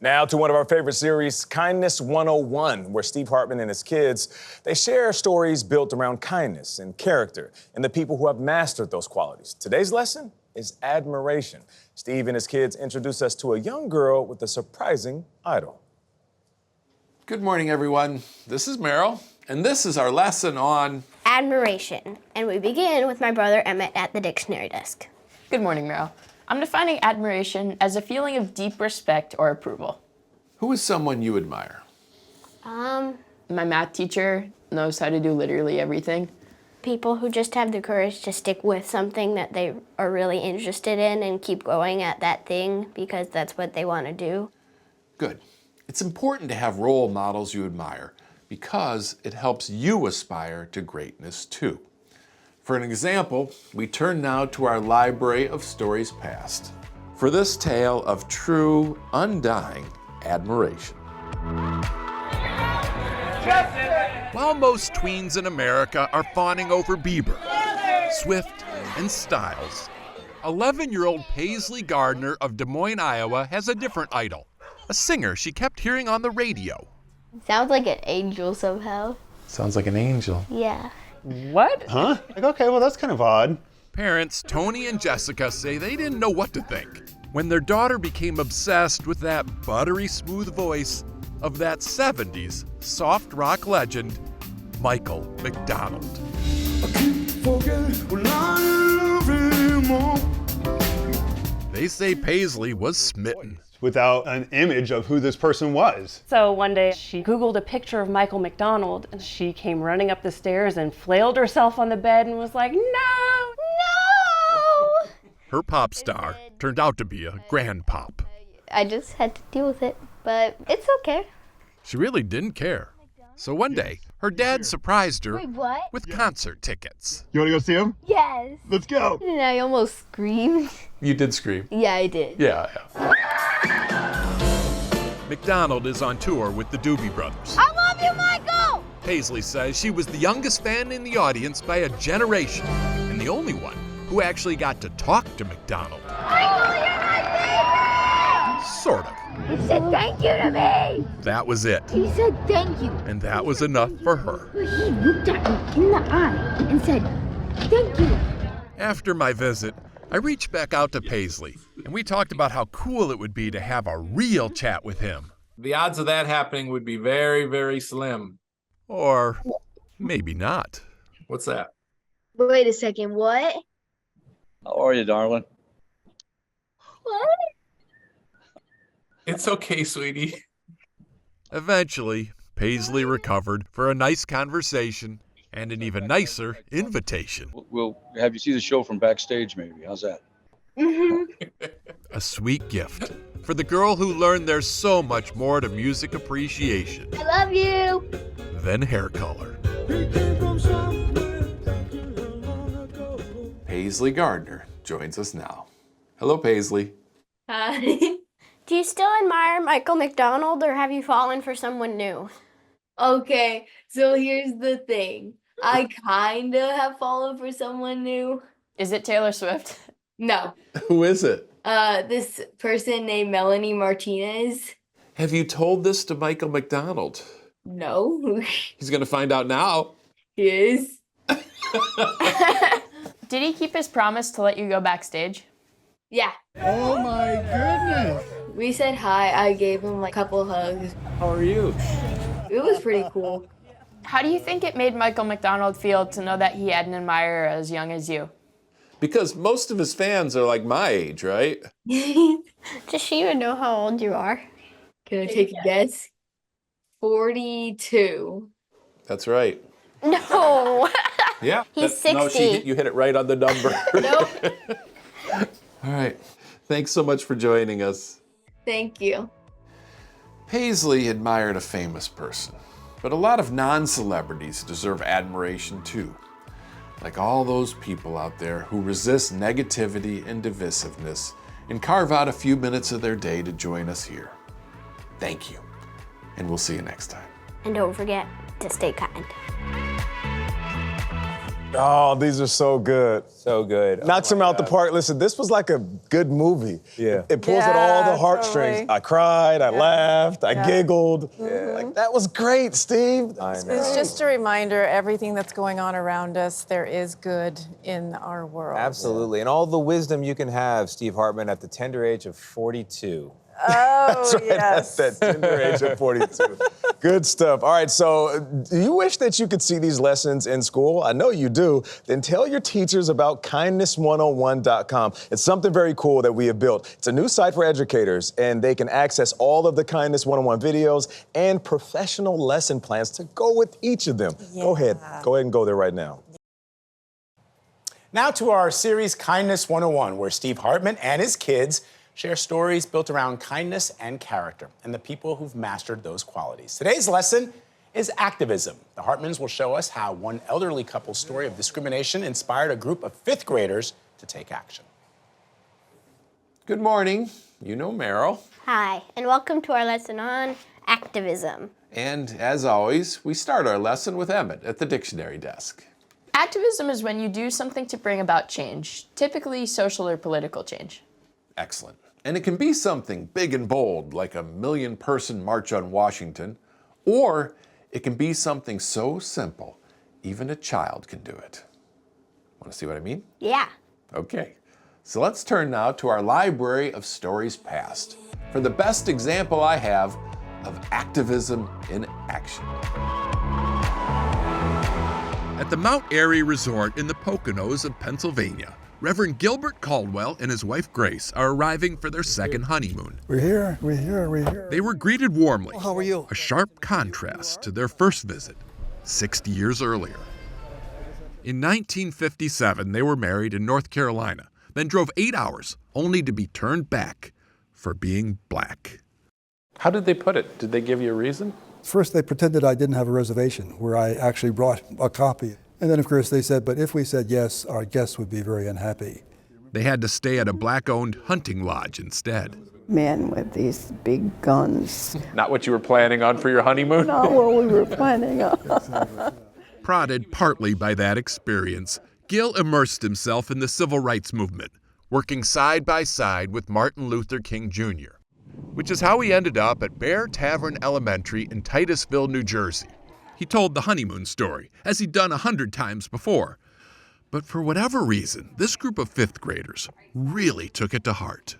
Now to one of our favorite series, Kindness 101, where Steve Hartman and his kids, they share stories built around kindness and character and the people who have mastered those qualities. Today's lesson is admiration. Steve and his kids introduce us to a young girl with a surprising idol. Good morning, everyone. This is Meryl, and this is our lesson on admiration. And we begin with my brother Emmett at the dictionary desk. Good morning, Meryl. I'm defining admiration as a feeling of deep respect or approval. Who is someone you admire? My math teacher knows how to do literally everything. People who just have the courage to stick with something that they are really interested in and keep going at that thing because that's what they want to do. Good. It's important to have role models you admire because it helps you aspire to greatness too. For an example, we turn now to our library of stories past for this tale of true, undying admiration. While most tweens in America are fawning over Bieber, Swift, and Styles, 11-year-old Paisley Gardner of Des Moines, Iowa has a different idol, a singer she kept hearing on the radio. Sounds like an angel somehow. Sounds like an angel. Yeah. What? Huh? Like, okay, well, that's kind of odd. Parents Tony and Jessica say they didn't know what to think when their daughter became obsessed with that buttery smooth voice of that 70s soft rock legend, Michael McDonald. They say Paisley was smitten. Without an image of who this person was. So one day she Googled a picture of Michael McDonald and she came running up the stairs and flailed herself on the bed and was like, no, no! Her pop star turned out to be a grandpop. I just had to deal with it, but it's okay. She really didn't care. So one day, her dad surprised her with concert tickets. You want to go see him? Yes. Let's go. And I almost screamed. You did scream. Yeah, I did. Yeah. McDonald is on tour with the Doobie Brothers. I love you, Michael! Paisley says she was the youngest fan in the audience by a generation and the only one who actually got to talk to McDonald. Michael, you're my favorite! Sort of. He said thank you to me! That was it. He said thank you. And that was enough for her. He looked at me in the eye and said, thank you. After my visit, I reached back out to Paisley, and we talked about how cool it would be to have a real chat with him. The odds of that happening would be very, very slim. Or maybe not. What's that? Wait a second, what? How are you, darling? What? It's okay, sweetie. Eventually, Paisley recovered for a nice conversation and an even nicer invitation. We'll have you see the show from backstage, maybe. How's that? A sweet gift for the girl who learned there's so much more to music appreciation I love you. than hair color. Paisley Gardner joins us now. Hello, Paisley. Hi. Do you still admire Michael McDonald or have you fallen for someone new? Okay, so here's the thing. I kinda have fallen for someone new. Is it Taylor Swift? No. Who is it? This person named Melanie Martinez. Have you told this to Michael McDonald? No. He's gonna find out now. He is. Did he keep his promise to let you go backstage? Yeah. Oh my goodness. We said hi. I gave him like a couple hugs. How are you? It was pretty cool. How do you think it made Michael McDonald feel to know that he had an admirer as young as you? Because most of his fans are like my age, right? Does she even know how old you are? Can I take a guess? 42. That's right. No. Yeah. He's No, 60. you hit it right on the number. Nope. All right. Thanks so much for joining us. Thank you. Paisley admired a famous person, but a lot of non-celebrities deserve admiration too. Like all those people out there who resist negativity and divisiveness and carve out a few minutes of their day to join us here. Thank you, and we'll see you next time. And don't forget to stay kind. Oh, these are so good. So good. Knocks him out the park. Listen, this was like a good movie. Yeah. It pulls at all the heartstrings. totally. I cried, I laughed, I giggled. Yeah. Like, that was great, Steve. It's just a reminder, everything that's going on around us, there is good in our world. Absolutely. And all the wisdom you can have, Steve Hartman, at the tender age of 42. Oh, That's right, yes. at that tender age of 42. Good stuff. All right, so do you wish that you could see these lessons in school? I know you do. Then tell your teachers about kindness101.com. It's something very cool that we have built. It's a new site for educators, and they can access all of the Kindness 101 videos and professional lesson plans to go with each of them. Go ahead and go there right now. Now to our series Kindness 101, where Steve Hartman and his kids share stories built around kindness and character and the people who've mastered those qualities. Today's lesson is activism. The Hartmans will show us how one elderly couple's story of discrimination inspired a group of fifth graders to take action. Good morning. You know Meryl. Hi, and welcome to our lesson on activism. And as always, we start our lesson with Emmett at the dictionary desk. Activism is when you do something to bring about change, typically social or political change. Excellent. And it can be something big and bold, like a 1,000,000-person march on Washington, or it can be something so simple, even a child can do it. Want to see what I mean? Yeah. Okay. So let's turn now to our library of stories past for the best example I have of activism in action. At the Mount Airy Resort in the Poconos of Pennsylvania, Reverend Gilbert Caldwell and his wife Grace are arriving for their second honeymoon. We're here. They were greeted warmly. Oh, how are you? A sharp contrast to their first visit, 60 years earlier. In 1957, they were married in North Carolina, then drove 8 hours, only to be turned back for being black. How did they put it? Did they give you a reason? First, they pretended I didn't have a reservation, where I actually brought a copy. And then, of course, they said, but if we said yes, our guests would be very unhappy. They had to stay at a black-owned hunting lodge instead. Men with these big guns. Not what you were planning on for your honeymoon? Not what we were planning on. Prodded partly by that experience, Gil immersed himself in the civil rights movement, working side by side with Martin Luther King Jr., which is how he ended up at Bear Tavern Elementary in Titusville, New Jersey. He told the honeymoon story, as he'd done 100 times before. But for whatever reason, this group of fifth graders really took it to heart.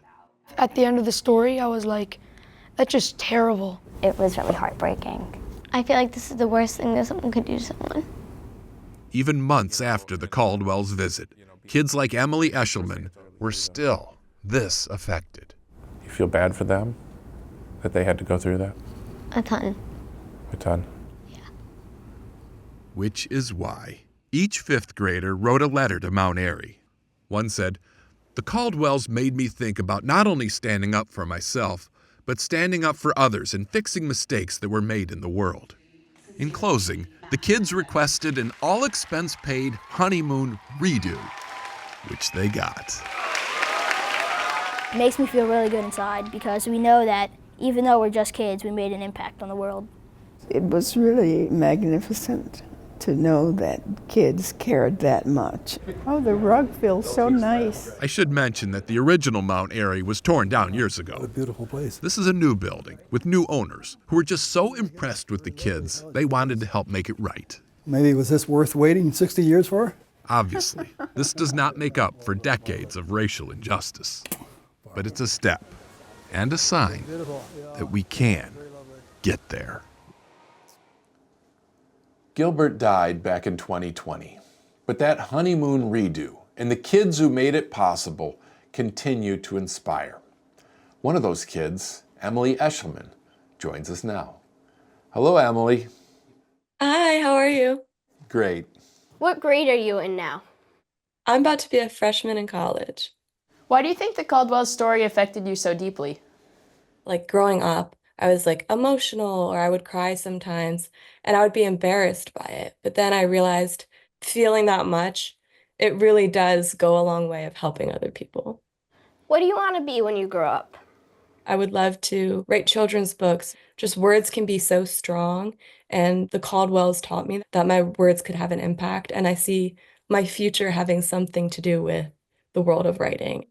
At the end of the story, I was like, that's just terrible. It was really heartbreaking. I feel like this is the worst thing that someone could do to someone. Even months after the Caldwells' visit, kids like Emily Eshelman were still this affected. You feel bad for them that they had to go through that? A ton. A ton. Which is why each fifth grader wrote a letter to Mount Airy. One said, "The Caldwells made me think about not only standing up for myself, but standing up for others and fixing mistakes that were made in the world." In closing, the kids requested an all-expense-paid honeymoon redo, which they got. It makes me feel really good inside because we know that even though we're just kids, we made an impact on the world. It was really magnificent to know that kids cared that much. Oh, the rug feels so nice. I should mention that the original Mount Airy was torn down years ago. What a beautiful place. This is a new building with new owners who were just so impressed with the kids, they wanted to help make it right. Maybe was this worth waiting 60 years for? Obviously, this does not make up for decades of racial injustice, but it's a step and a sign that we can get there. Gilbert died back in 2020, but that honeymoon redo and the kids who made it possible continue to inspire. One of those kids, Emily Eshelman, joins us now. Hello, Emily. Hi, how are you? Great. What grade are you in now? I'm about to be a freshman in college. Why do you think the Caldwell story affected you so deeply? Like growing up, I was like emotional or I would cry sometimes and I would be embarrassed by it. But then I realized feeling that much, it really does go a long way of helping other people. What do you want to be when you grow up? I would love to write children's books. Just words can be so strong, and the Caldwells taught me that my words could have an impact, and I see my future having something to do with the world of writing.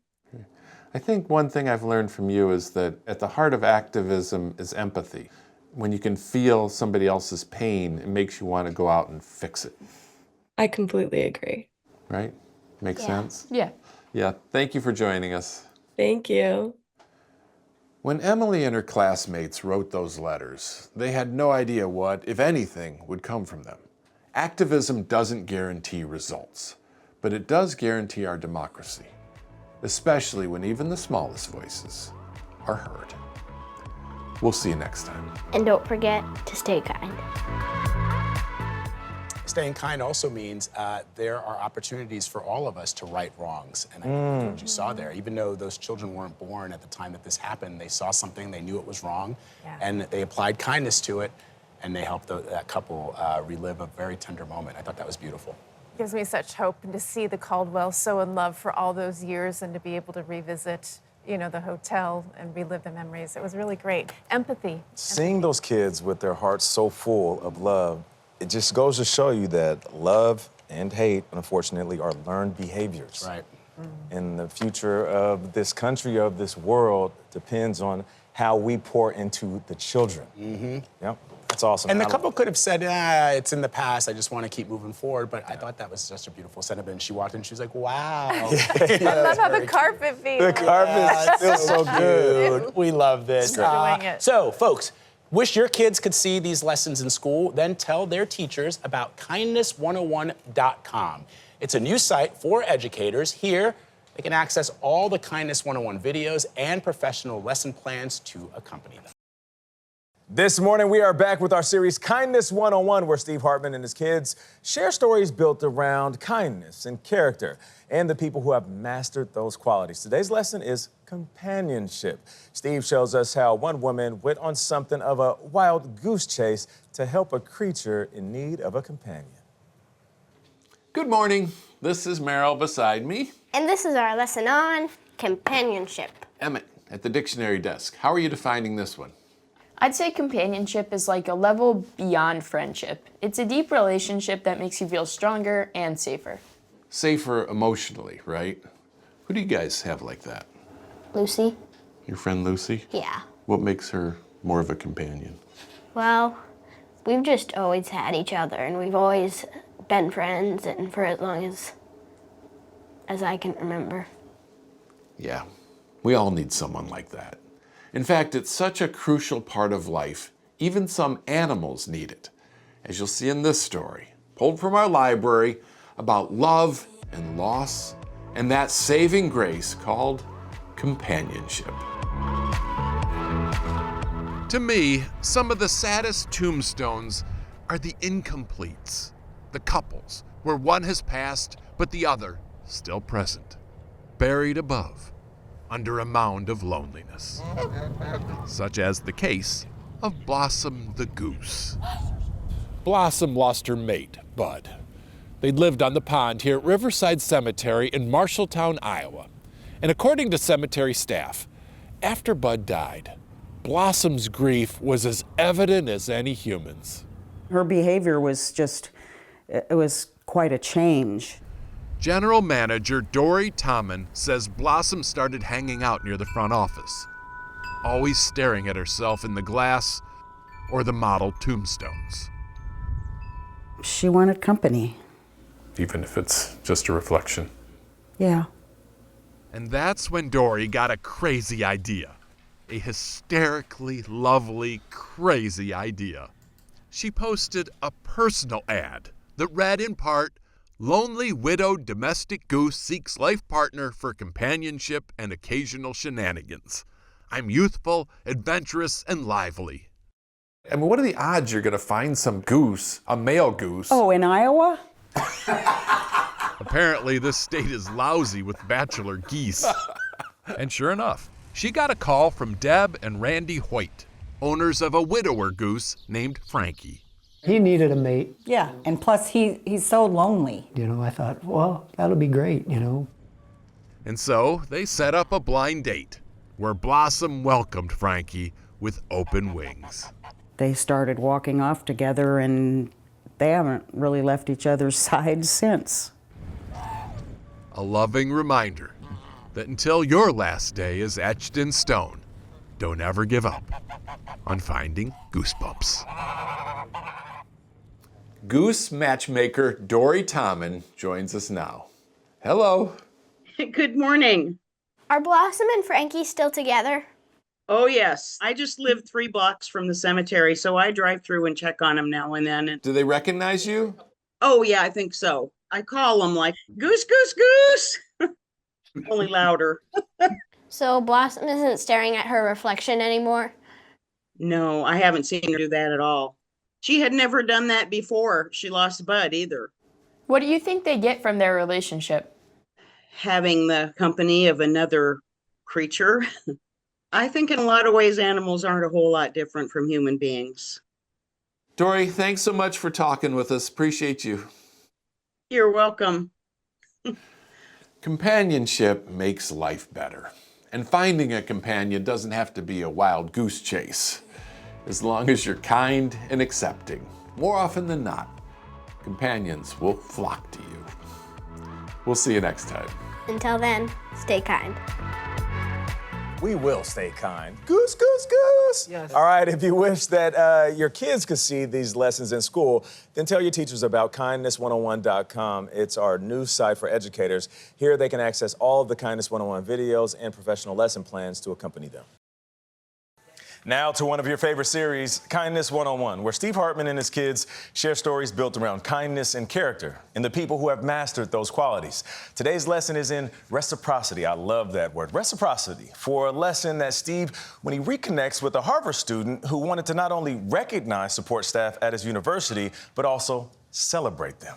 I think one thing I've learned from you is that at the heart of activism is empathy. When you can feel somebody else's pain, it makes you want to go out and fix it. I completely agree. Right? Makes sense? Yeah. Yeah. Thank you for joining us. Thank you. When Emily and her classmates wrote those letters, they had no idea what, if anything, would come from them. Activism doesn't guarantee results, but it does guarantee our democracy, especially when even the smallest voices are heard. We'll see you next time. And don't forget to stay kind. Staying kind also means there are opportunities for all of us to right wrongs. And I think what you saw there, even though those children weren't born at the time that this happened, they saw something, they knew it was wrong, and they applied kindness to it, and they helped that couple relive a very tender moment. I thought that was beautiful. Gives me such hope, and to see the Caldwell so in love for all those years and to be able to revisit, you know, the hotel and relive the memories. It was really great. Empathy. Seeing those kids with their hearts so full of love, it just goes to show you that love and hate, unfortunately, are learned behaviors. Right. And the future of this country, of this world, depends on how we pour into the children. Yep. That's awesome. And the couple could have said, it's in the past, I just want to keep moving forward, but I thought that was just a beautiful sentiment. And she walked in and she was like, wow. I love how the carpet feels. The carpet feels so good. We love this. Enjoying it. So, folks, wish your kids could see these lessons in school, then tell their teachers about kindness101.com. It's a new site for educators. Here, they can access all the Kindness 101 videos and professional lesson plans to accompany them. This morning, we are back with our series Kindness 101, where Steve Hartman and his kids share stories built around kindness and character and the people who have mastered those qualities. Today's lesson is companionship. Steve shows us how one woman went on something of a wild goose chase to help a creature in need of a companion. Good morning. This is Meryl beside me. And this is our lesson on companionship. Emmett at the dictionary desk. How are you defining this one? I'd say companionship is like a level beyond friendship. It's a deep relationship that makes you feel stronger and safer. Safer emotionally, right? Who do you guys have like that? Lucy? Your friend Lucy? Yeah. What makes her more of a companion? Well, we've just always had each other, and we've always been friends, and for as long as I can remember. Yeah, we all need someone like that. In fact, it's such a crucial part of life, even some animals need it. As you'll see in this story, pulled from our library, about love and loss, and that saving grace called companionship. To me, some of the saddest tombstones are the incompletes, the couples where one has passed but the other still present, buried above, under a mound of loneliness, such as the case of Blossom the goose. Blossom lost her mate, Bud. They'd lived on the pond here at Riverside Cemetery in Marshalltown, Iowa. And according to cemetery staff, after Bud died, Blossom's grief was as evident as any human's. Her behavior was just, it was quite a change. General Manager Dory Tommen says Blossom started hanging out near the front office, always staring at herself in the glass or the model tombstones. She wanted company. Even if it's just a reflection. Yeah. And that's when Dory got a crazy idea. A hysterically lovely, crazy idea. She posted a personal ad that read in part, "Lonely widowed domestic goose seeks life partner for companionship and occasional shenanigans. I'm youthful, adventurous, and lively." I mean, what are the odds you're going to find some goose, a male goose? Oh, in Iowa? Apparently, this state is lousy with bachelor geese. And sure enough, she got a call from Deb and Randy Hoyt, owners of a widower goose named Frankie. He needed a mate. Yeah, and plus he's so lonely. You know, I thought, well, that'll be great, you know. And so they set up a blind date where Blossom welcomed Frankie with open wings. They started walking off together and they haven't really left each other's side since. A loving reminder that until your last day is etched in stone, don't ever give up on finding goosebumps. Goose matchmaker Dory Tommen joins us now. Hello. Good morning. Are Blossom and Frankie still together? Oh, yes. I just live 3 blocks from the cemetery, so I drive through and check on them now and then. Do they recognize you? Oh, yeah, I think so. I call them like, goose, goose, goose. Only louder. So Blossom isn't staring at her reflection anymore? No, I haven't seen her do that at all. She had never done that before. She lost Bud either. What do you think they get from their relationship? Having the company of another creature. I think in a lot of ways animals aren't a whole lot different from human beings. Dory, thanks so much for talking with us. Appreciate you. You're welcome. Companionship makes life better. And finding a companion doesn't have to be a wild goose chase. As long as you're kind and accepting, more often than not, companions will flock to you. We'll see you next time. Until then, stay kind. We will stay kind. Goose, goose, goose. Yes. All right, if you wish that your kids could see these lessons in school, then tell your teachers about kindness101.com. It's our new site for educators. Here they can access all of the Kindness 101 videos and professional lesson plans to accompany them. Now to one of your favorite series, Kindness 101, where Steve Hartman and his kids share stories built around kindness and character and the people who have mastered those qualities. Today's lesson is in reciprocity. I love that word, reciprocity, for a lesson that Steve, when he reconnects with a Harvard student who wanted to not only recognize support staff at his university, but also celebrate them.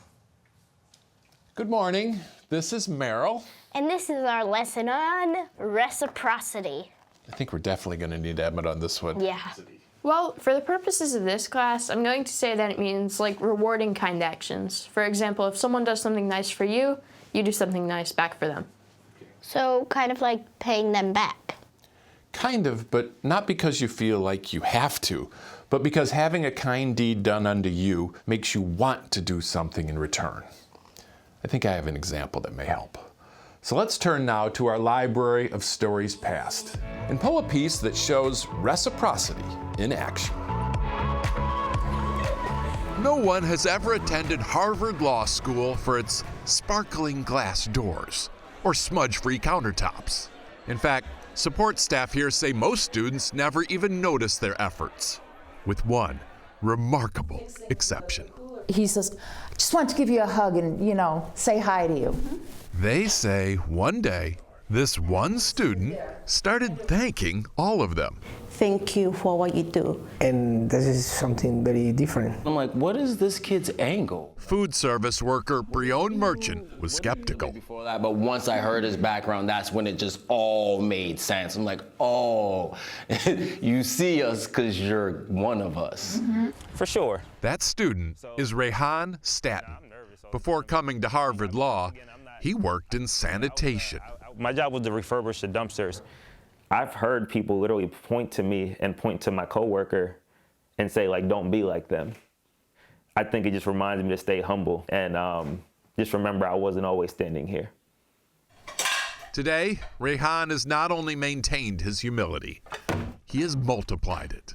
Good morning. This is Merrill. And this is our lesson on reciprocity. I think we're definitely going to need Emmett on this one. Yeah. Well, for the purposes of this class, I'm going to say that it means like rewarding kind actions. For example, if someone does something nice for you, you do something nice back for them. So kind of like paying them back. Kind of, but not because you feel like you have to, but because having a kind deed done unto you makes you want to do something in return. I think I have an example that may help. So let's turn now to our library of stories past and pull a piece that shows reciprocity in action. No one has ever attended Harvard Law School for its sparkling glass doors or smudge-free countertops. In fact, support staff here say most students never even notice their efforts, with one remarkable exception. He says, I just want to give you a hug and, say hi to you. They say one day, this one student started thanking all of them. Thank you for what you do. And this is something very different. I'm like, what is this kid's angle? Food service worker Breon Merchant was skeptical. Before that, but once I heard his background, that's when it just all made sense. I'm like, oh, you see us because you're one of us. Mm-hmm. For sure. That student is Rehan Staton. Before coming to Harvard Law, he worked in sanitation. My job was to refurbish the dumpsters. I've heard people literally point to me and point to my coworker and say, like, don't be like them. I think it just reminds me to stay humble and just remember I wasn't always standing here. Today, Rehan has not only maintained his humility, he has multiplied it.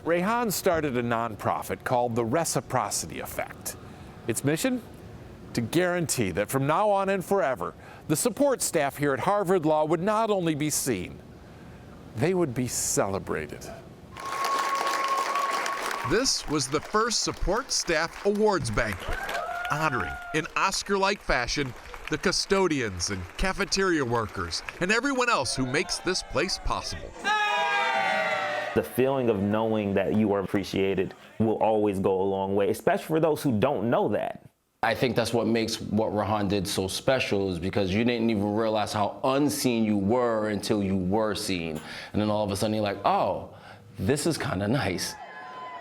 Rehan started a nonprofit called the Reciprocity Effect. Its mission? To guarantee that from now on and forever, the support staff here at Harvard Law would not only be seen, they would be celebrated. This was the first support staff awards banquet, honoring in Oscar-like fashion the custodians and cafeteria workers and everyone else who makes this place possible. The feeling of knowing that you are appreciated will always go a long way, especially for those who don't know that. I think that's what makes what Rehan did so special, is because you didn't even realize how unseen you were until you were seen. And then all of a sudden you're like, oh, this is kind of nice.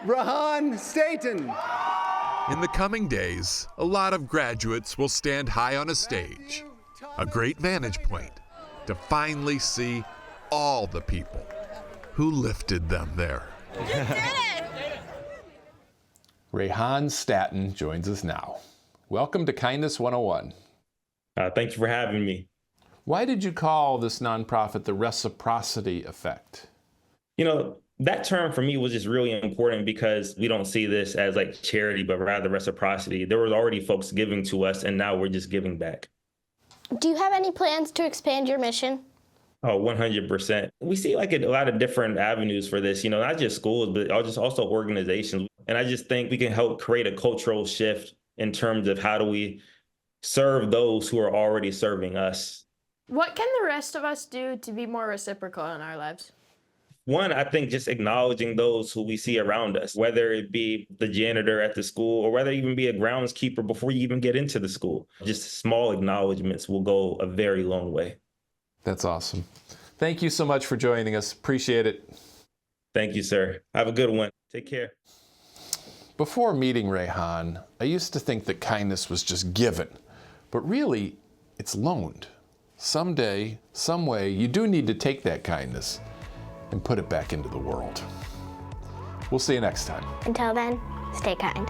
Rehan Staton. In the coming days, a lot of graduates will stand high on a stage, a great vantage point to finally see all the people who lifted them there. You did it! Rehan Staton joins us now. Welcome to Kindness 101. Thank you for having me. Why did you call this nonprofit the Reciprocity Effect? You know, that term for me was just really important because we don't see this as like charity, but rather reciprocity. There was already folks giving to us, and now we're just giving back. Do you have any plans to expand your mission? Oh, 100%. We see like a lot of different avenues for this, you know, not just schools, but also organizations. And I just think we can help create a cultural shift in terms of how do we serve those who are already serving us. What can the rest of us do to be more reciprocal in our lives? One, I think just acknowledging those who we see around us, whether it be the janitor at the school or whether it even be a groundskeeper before you even get into the school. Just small acknowledgments will go a very long way. That's awesome. Thank you so much for joining us. Appreciate it. Thank you, sir. Have a good one. Take care. Before meeting Rehan, I used to think that kindness was just given, but really, it's loaned. Someday, some way, you do need to take that kindness and put it back into the world. We'll see you next time. Until then, stay kind.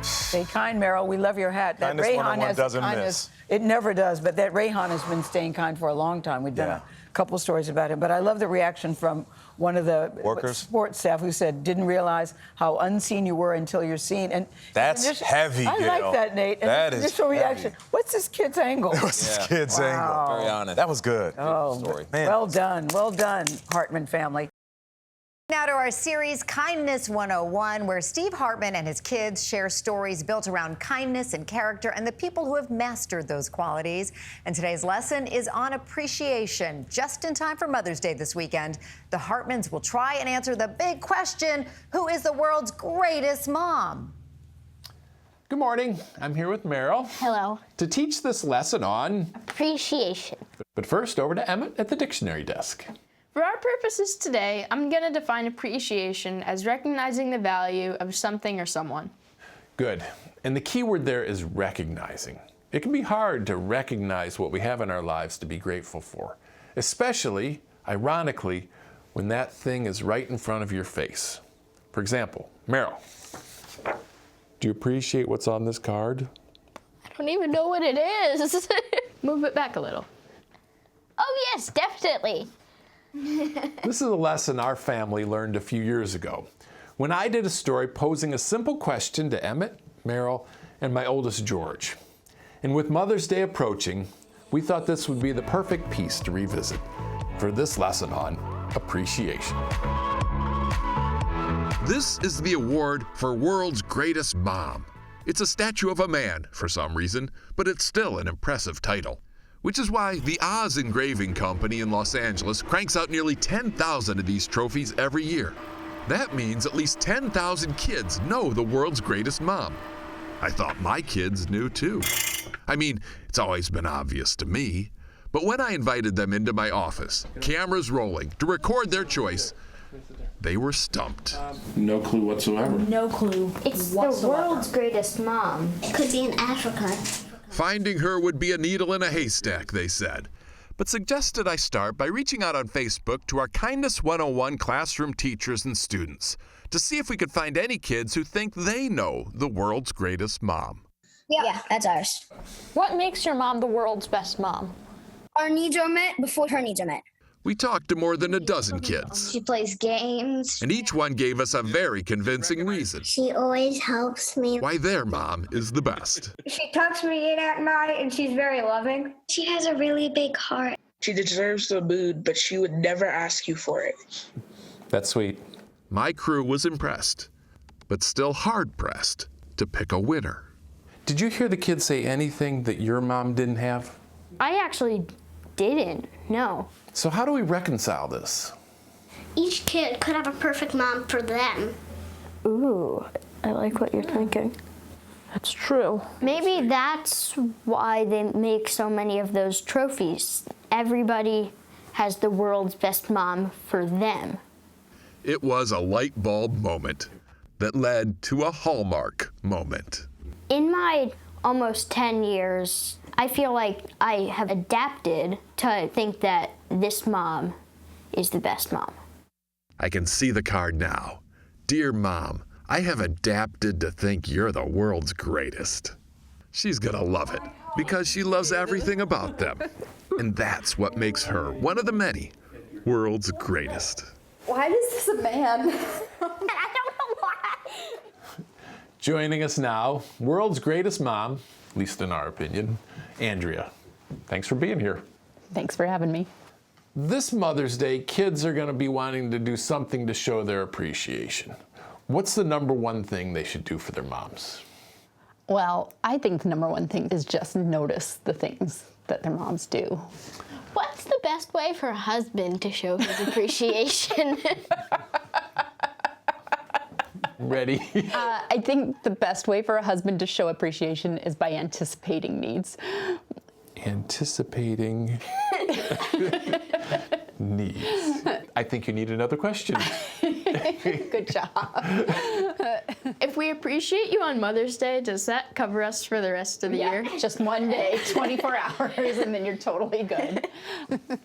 Stay kind, Meryl. We love your hat. That Kindness Rehan 101 has doesn't kindness. miss. It never does, but that Rehan has been staying kind for a long time. We've done a couple stories about him, but I love the reaction from one of the sports staff who said, didn't realize how unseen you were until you're seen. And that's heavy, I Gayle. like that, Nate. And That his is initial reaction. heavy. What's this kid's angle? What's this kid's angle? Very honest. That was good. Oh, story. Man. Well done, Hartman family. Now to our series, Kindness 101, where Steve Hartman and his kids share stories built around kindness and character and the people who have mastered those qualities. And today's lesson is on appreciation. Just in time for Mother's Day this weekend, the Hartmans will try and answer the big question, who is the world's greatest mom? Good morning. I'm here with Meryl. Hello. To teach this lesson on appreciation. But first, over to Emmett at the dictionary desk. For our purposes today, I'm going to define appreciation as recognizing the value of something or someone. Good. And the key word there is recognizing. It can be hard to recognize what we have in our lives to be grateful for, especially, ironically, when that thing is right in front of your face. For example, Meryl, do you appreciate what's on this card? I don't even know what it is. Move it back a little. Oh, yes, definitely. This is a lesson our family learned a few years ago when I did a story posing a simple question to Emmett, Meryl, and my oldest George. And with Mother's Day approaching, we thought this would be the perfect piece to revisit for this lesson on appreciation. This is the award for World's Greatest Mom. It's a statue of a man, for some reason, but it's still an impressive title. Which is why the Oz Engraving Company in Los Angeles cranks out nearly 10,000 of these trophies every year. That means at least 10,000 kids know the world's greatest mom. I thought my kids knew too. I mean, it's always been obvious to me. But when I invited them into my office, cameras rolling, to record their choice, they were stumped. No clue whatsoever. No clue. It's the world's greatest mom. It could be in Africa. Finding her would be a needle in a haystack, they said, but suggested I start by reaching out on Facebook to our Kindness 101 classroom teachers and students to see if we could find any kids who think they know the world's greatest mom. Yeah, that's ours. What makes your mom the world's best mom? Our needs are met before her needs are met. We talked to more than a dozen kids, She plays games. and each one gave us a very convincing reason She always helps me. why their mom is the best. She tucks me in at night and she's very loving. She has a really big heart. She deserves the mood, but she would never ask you for it. That's sweet. My crew was impressed, but still hard-pressed to pick a winner. Did you hear the kids say anything that your mom didn't have? I actually didn't, no. So how do we reconcile this? Each kid could have a perfect mom for them. Ooh, I like what you're thinking. That's true. Maybe that's why they make so many of those trophies. Everybody has the world's best mom for them. It was a light bulb moment that led to a hallmark moment. In my almost 10 years, I feel like I have adapted to think that this mom is the best mom. I can see the card now. Dear Mom, I have adapted to think you're the world's greatest. She's gonna love it because she loves everything about them. And that's what makes her one of the many world's greatest. Why is this a man? Joining us now, world's greatest mom, at least in our opinion, Andrea. Thanks for being here. Thanks for having me. This Mother's Day, kids are going to be wanting to do something to show their appreciation. What's the number one thing they should do for their moms? Well, I think the number one thing is just notice the things that their moms do. What's the best way for a husband to show his appreciation? Ready? I think the best way for a husband to show appreciation is by anticipating needs. Anticipating needs. I think you need another question. Good job. If we appreciate you on Mother's Day, does that cover us for the rest of the year? Just one day, 24 hours, and then you're totally good.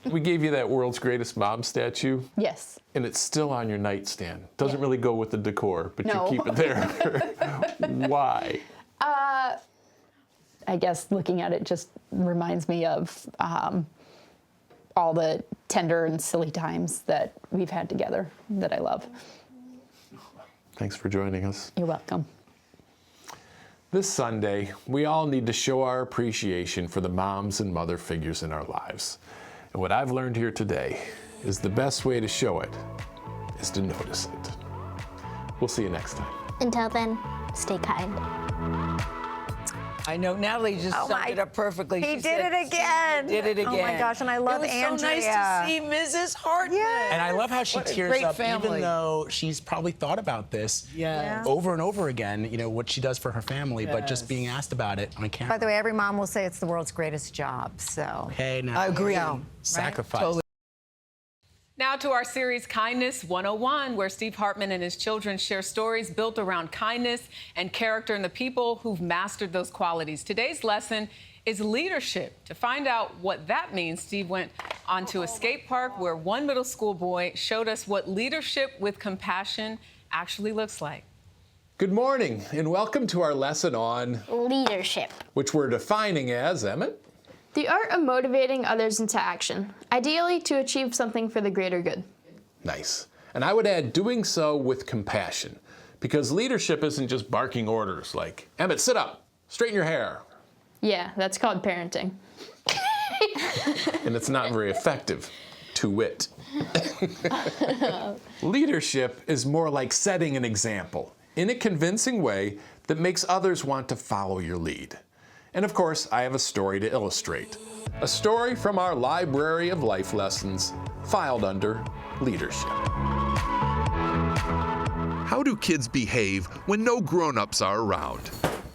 We gave you that world's greatest mom statue. Yes. And it's still on your nightstand. Doesn't really go with the decor, but No. you keep it there. Why? I guess looking at it just reminds me of all the tender and silly times that we've had together that I love. Thanks for joining us. You're welcome. This Sunday, we all need to show our appreciation for the moms and mother figures in our lives. And what I've learned here today is the best way to show it is to notice it. We'll see you next time. Until then, stay kind. I know Natalie just summed it up perfectly. He She did said it again. She did it again. Oh my gosh, and I love Andrea. It was so nice to see Mrs. Hartman. And I love how she What a tears great up, family. even though she's probably thought about this over and over again, you know, what she does for her family, but just being asked about it on camera. By the way, every mom will say it's the world's greatest job, so. Hey, now, I agree. Sacrifice. Totally. Now to our series Kindness 101, where Steve Hartman and his children share stories built around kindness and character and the people who've mastered those qualities. Today's lesson is leadership. To find out what that means, Steve went onto a skate park where one middle school boy showed us what leadership with compassion actually looks like. Good morning, and welcome to our lesson on leadership, which we're defining as, Emmett? The art of motivating others into action, ideally to achieve something for the greater good. Nice. And I would add doing so with compassion, because leadership isn't just barking orders like, Emmett, sit up, straighten your hair. Yeah, that's called parenting. And it's not very effective, to wit. Leadership is more like setting an example in a convincing way that makes others want to follow your lead. And of course, I have a story to illustrate. A story from our library of life lessons, filed under leadership. How do kids behave when no grown-ups are around?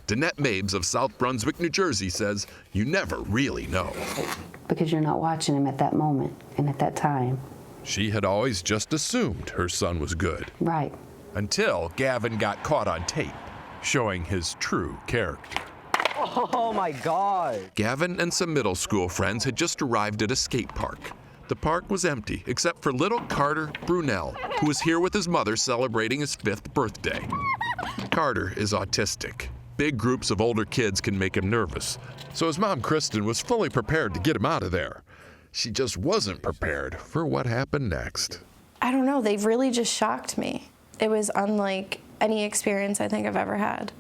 Danette Mabes of South Brunswick, New Jersey says you never really know. Because you're not watching him at that moment and at that time. She had always just assumed her son was good. Right. Until Gavin got caught on tape, showing his true character. Oh my God. Gavin and some middle school friends had just arrived at a skate park. The park was empty except for little Carter Brunel, who was here with his mother celebrating his 5th birthday. Carter is autistic. Big groups of older kids can make him nervous, so his mom Kristen was fully prepared to get him out of there. She just wasn't prepared for what happened next. I don't know, they've really just shocked me. It was unlike any experience I think I've ever had.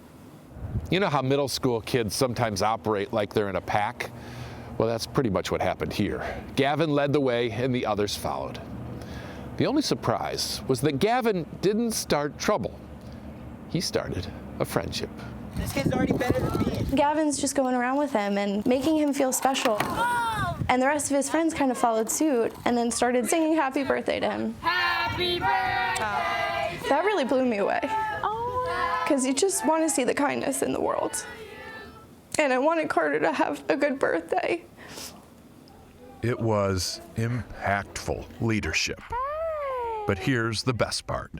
You know how middle school kids sometimes operate like they're in a pack? Well, that's pretty much what happened here. Gavin led the way and the others followed. The only surprise was that Gavin didn't start trouble. He started a friendship. This kid's already better than me. Gavin's just going around with him and making him feel special. And the rest of his friends kind of followed suit and then started singing happy birthday to him. Happy birthday! That really blew me away. Because you just want to see the kindness in the world. And I wanted Carter to have a good birthday. It was impactful leadership. But here's the best part.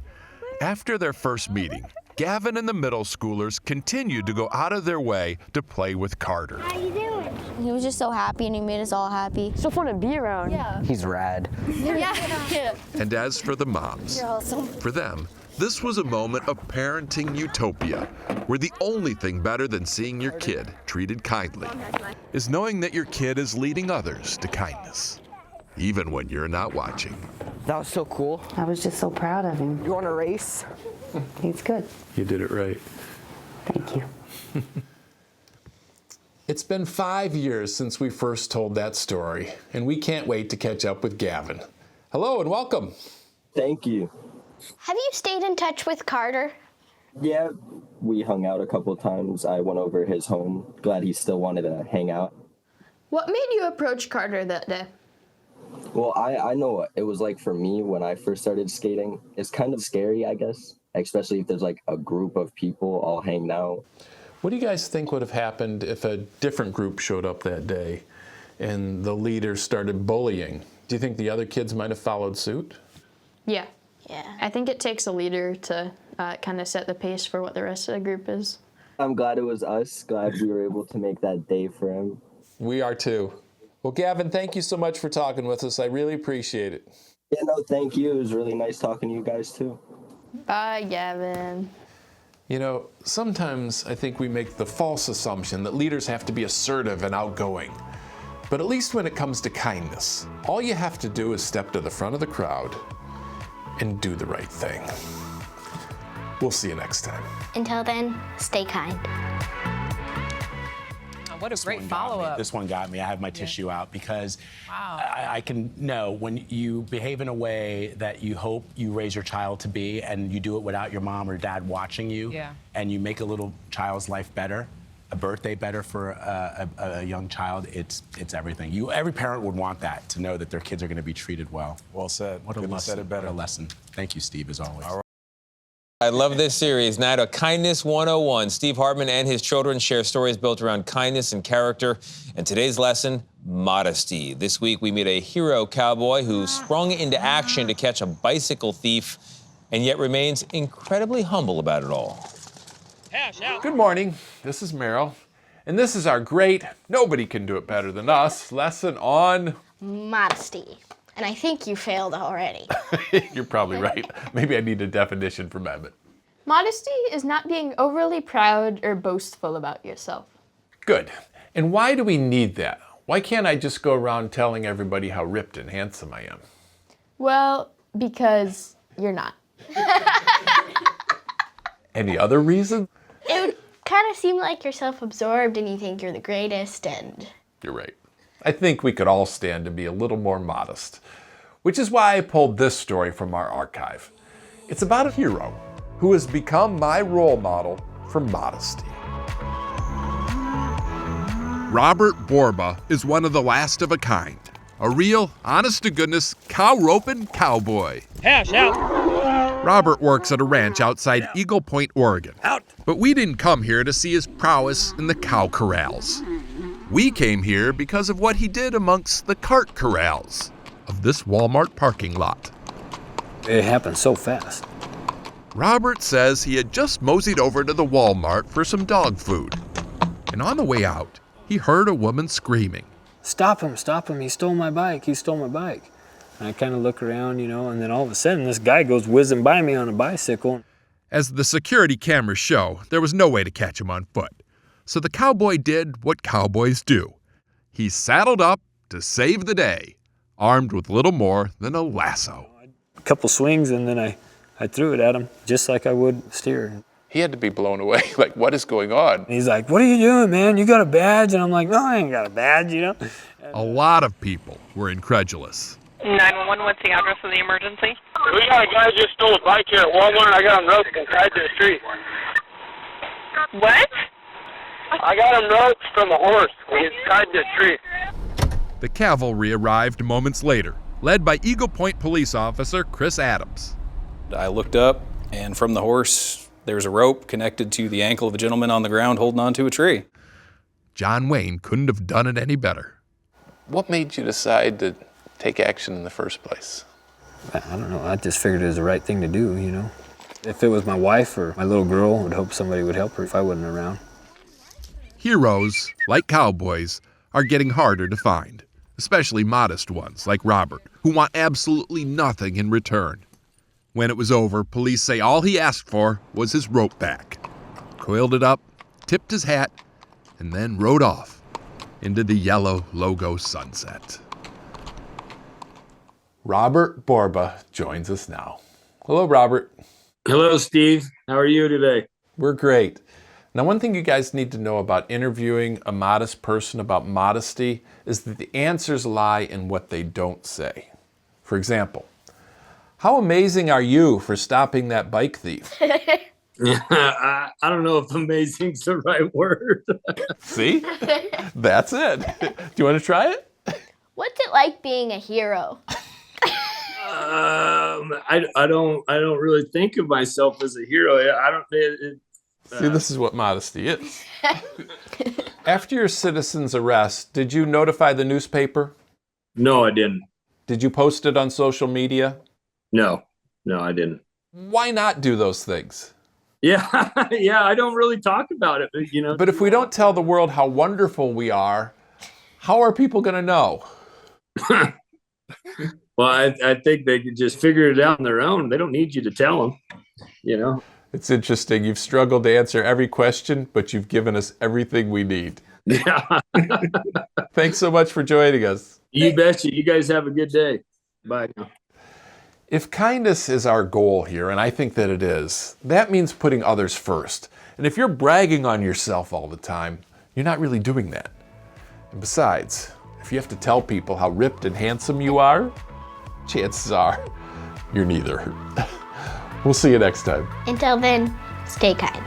After their first meeting, Gavin and the middle schoolers continued to go out of their way to play with Carter. How you doing? He was just so happy and he made us all happy. So fun to be around. Yeah. He's rad. Yeah. And as for the moms, You're awesome. for them, this was a moment of parenting utopia, where the only thing better than seeing your kid treated kindly is knowing that your kid is leading others to kindness, even when you're not watching. That was so cool. I was just so proud of him. You want a race? He's good. You did it right. Thank you. It's been 5 years since we first told that story, and we can't wait to catch up with Gavin. Hello and welcome. Thank you. Have you stayed in touch with Carter? Yeah, we hung out a couple times. I went over his home. Glad he still wanted to hang out. What made you approach Carter that day? Well, I know what it was like for me when I first started skating. It's kind of scary, I guess, especially if there's like a group of people all hanging out. What do you guys think would have happened if a different group showed up that day and the leader started bullying? Do you think the other kids might have followed suit? Yeah. Yeah. I think it takes a leader to kind of set the pace for what the rest of the group is. I'm glad it was us. Glad we were able to make that day for him. We are too. Well, Gavin, thank you so much for talking with us. I really appreciate it. Yeah, no, thank you. It was really nice talking to you guys too. Bye, Gavin. You know, sometimes I think we make the false assumption that leaders have to be assertive and outgoing. But at least when it comes to kindness, all you have to do is step to the front of the crowd and do the right thing. We'll see you next time. Until then, stay kind. What a great follow-up. This one got me. I have my tissue out because I can know when you behave in a way that you hope you raise your child to be, and you do it without your mom or dad watching you, and you make a little child's life better, a birthday better for a young child, it's everything. Every parent would want that, to know that their kids are going to be treated well. Well said. What a Couldn't have lesson. said it better. What a lesson. Thank you, Steve, as always. All right. I love this series. Now to Kindness 101. Steve Hartman and his children share stories built around kindness and character. And today's lesson, modesty. This week we meet a hero cowboy who sprung into action to catch a bicycle thief and yet remains incredibly humble about it all. Good morning. This is Meryl. And this is our great, nobody can do it better than us, lesson on Modesty. And I think you failed already. You're probably right. Maybe I need a definition from Emmett. Modesty is not being overly proud or boastful about yourself. Good. And why do we need that? Why can't I just go around telling everybody how ripped and handsome I am? Well, because you're not. Any other reason? It would kind of seem like you're self-absorbed and you think you're the greatest, and... You're right. I think we could all stand to be a little more modest, which is why I pulled this story from our archive. It's about a hero who has become my role model for modesty. Robert Borba is one of the last of a kind. A real, honest-to-goodness, cow-roping cowboy. Cash out. Robert works at a ranch outside Eagle Point, Oregon. But we didn't come here to see his prowess in the cow corrals. We came here because of what he did amongst the cart corrals of this Walmart parking lot. It happened so fast. Robert says he had just moseyed over to the Walmart for some dog food. And on the way out, he heard a woman screaming. Stop him, he stole my bike, And I kind of look around, and then all of a sudden this guy goes whizzing by me on a bicycle. As the security cameras show, there was no way to catch him on foot. So the cowboy did what cowboys do. He saddled up to save the day, armed with little more than a lasso. A couple swings and then I threw it at him, just like I would steer. He had to be blown away, like, what is going on? And he's like, what are you doing, man? You got a badge? And I'm like, no, I ain't got a badge, A lot of people were incredulous. 911, what's the address of the emergency? We got a guy who just stole a bike here at Walmart. I got him roped and tied to the street. What? I got him roped from a horse. He's tied to a tree. The cavalry arrived moments later, led by Eagle Point police officer Chris Adams. I looked up, and from the horse, there was a rope connected to the ankle of a gentleman on the ground holding onto a tree. John Wayne couldn't have done it any better. What made you decide to take action in the first place? I don't know. I just figured it was the right thing to do, If it was my wife or my little girl, I would hope somebody would help her if I wasn't around. Heroes, like cowboys, are getting harder to find, especially modest ones like Robert, who want absolutely nothing in return. When it was over, police say all he asked for was his rope back, coiled it up, tipped his hat, and then rode off into the yellow logo sunset. Robert Borba joins us now. Hello, Robert. Hello, Steve. How are you today? We're great. Now, one thing you guys need to know about interviewing a modest person about modesty is that the answers lie in what they don't say. For example, how amazing are you for stopping that bike thief? I don't know if amazing's the right word. See? That's it. Do you want to try it? What's it like being a hero? I don't really think of myself as a hero. I don't. See, this is what modesty is. After your citizen's arrest, did you notify the newspaper? No, I didn't. Did you post it on social media? No, I didn't. Why not do those things? Yeah, I don't really talk about it, you know. But if we don't tell the world how wonderful we are, how are people going to know? Well, I think they could just figure it out on their own. They don't need you to tell them, you know. It's interesting. You've struggled to answer every question, but you've given us everything we need. Yeah. Thanks so much for joining us. You betcha. You guys have a good day. Bye now. If kindness is our goal here, and I think that it is, that means putting others first. And if you're bragging on yourself all the time, you're not really doing that. And besides, if you have to tell people how ripped and handsome you are, chances are you're neither. We'll see you next time. Until then, stay kind.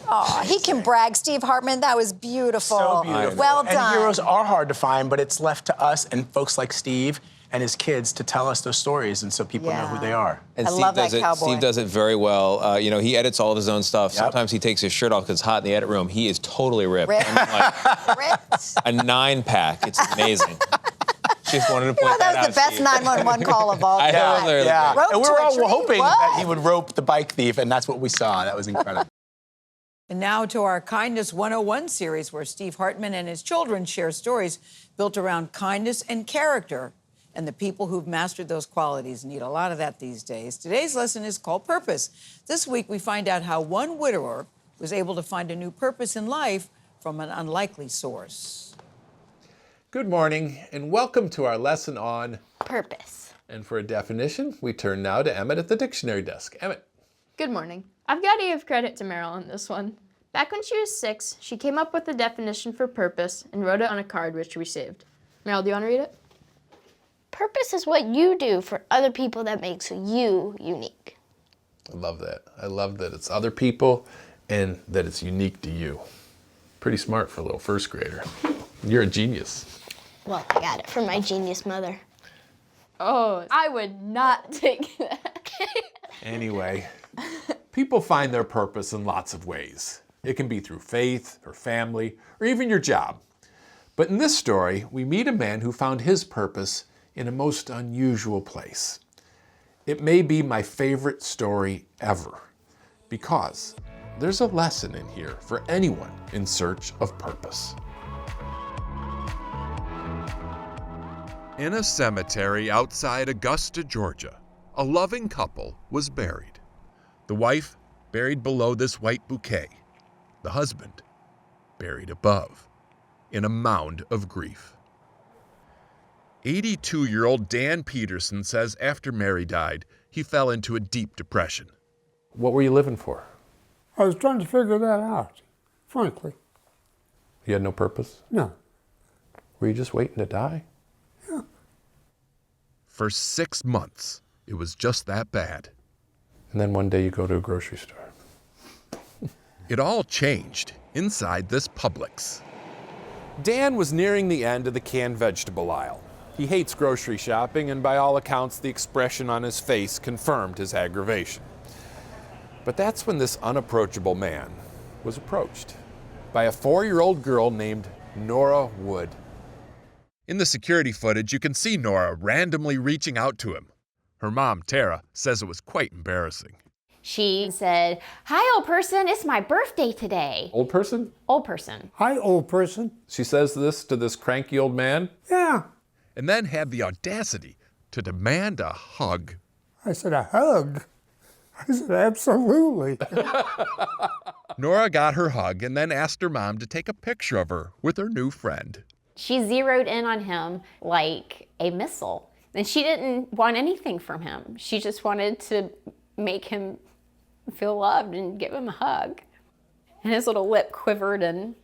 Oh, he can brag. Steve Hartman, that was beautiful. So beautiful. Well done. And heroes are hard to find, but it's left to us and folks like Steve and his kids to tell us those stories, and so people know who they are. And I Steve love does that it. cowboy. Steve does it very well. You know, he edits all of his own stuff. Sometimes he takes his shirt off because it's hot in the edit room. He is totally ripped. I mean, like, a 9-pack. It's amazing. Just wanted to point that was the best 911 call of all time. Yeah. Rope And we to were a all tree? hoping What? that he would rope the bike thief, and that's what we saw. That was incredible. And now to our Kindness 101 series, where Steve Hartman and his children share stories built around kindness and character. And the people who've mastered those qualities need a lot of that these days. Today's lesson is called Purpose. This week, we find out how one widower was able to find a new purpose in life from an unlikely source. Good morning, and welcome to our lesson on purpose. And for a definition, we turn now to Emmett at the dictionary desk. Emmett. Good morning. I've got to give credit to Meryl on this one. Back when she was 6, she came up with the definition for purpose and wrote it on a card which we saved. Meryl, do you want to read it? Purpose is what you do for other people that makes you unique. I love that. I love that it's other people and that it's unique to you. Pretty smart for a little first grader. You're a genius. Well, I got it from my genius mother. Oh, I would not take that. Anyway, people find their purpose in lots of ways. It can be through faith or family or even your job. But in this story, we meet a man who found his purpose in a most unusual place. It may be my favorite story ever because there's a lesson in here for anyone in search of purpose. In a cemetery outside Augusta, Georgia, a loving couple was buried. The wife buried below this white bouquet. The husband buried above in a mound of grief. 82-year-old Dan Peterson says after Mary died, he fell into a deep depression. What were you living for? I was trying to figure that out, frankly. You had no purpose? No. Were you just waiting to die? Yeah. For 6 months, it was just that bad. And then one day you go to a grocery store. It all changed inside this Publix. Dan was nearing the end of the canned vegetable aisle. He hates grocery shopping, and by all accounts, the expression on his face confirmed his aggravation. But that's when this unapproachable man was approached by a 4-year-old girl named Nora Wood. In the security footage, you can see Nora randomly reaching out to him. Her mom, Tara, says it was quite embarrassing. She said, "Hi, old person, it's my birthday today." Old person? Old person. Hi, old person. She says this to this cranky old man? Yeah. And then had the audacity to demand a hug. I said, a hug? I said, absolutely. Nora got her hug and then asked her mom to take a picture of her with her new friend. She zeroed in on him like a missile. And she didn't want anything from him. She just wanted to make him feel loved and give him a hug. And his little lip quivered and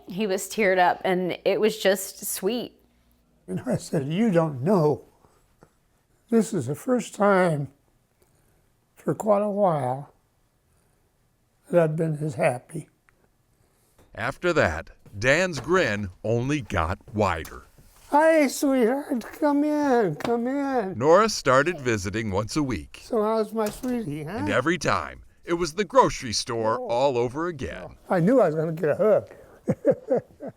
he was teared up, and it was just sweet. And I said, you don't know. This is the first time for quite a while that I've been as happy. After that, Dan's grin only got wider. Hi, sweetheart, come in, come in. Nora started visiting once a week. So how's my sweetie, huh? And every time, it was the grocery store all over again. I knew I was going to get a hug.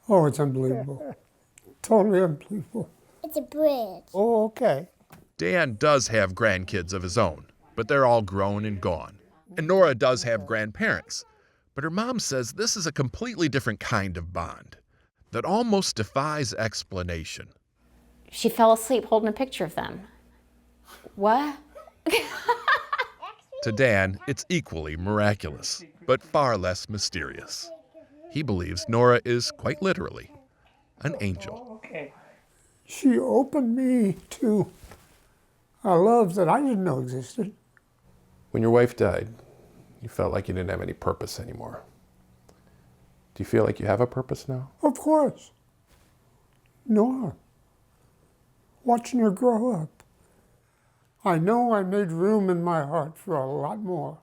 Oh, it's unbelievable. Totally unbelievable. It's a bridge. Oh, okay. Dan does have grandkids of his own, but they're all grown and gone. And Nora does have grandparents, but her mom says this is a completely different kind of bond that almost defies explanation. She fell asleep holding a picture of them. What? To Dan, it's equally miraculous, but far less mysterious. He believes Nora is quite literally an angel. She opened me to a love that I didn't know existed. When your wife died, you felt like you didn't have any purpose anymore. Do you feel like you have a purpose now? Of course. Nora. Watching her grow up. I know I made room in my heart for a lot more.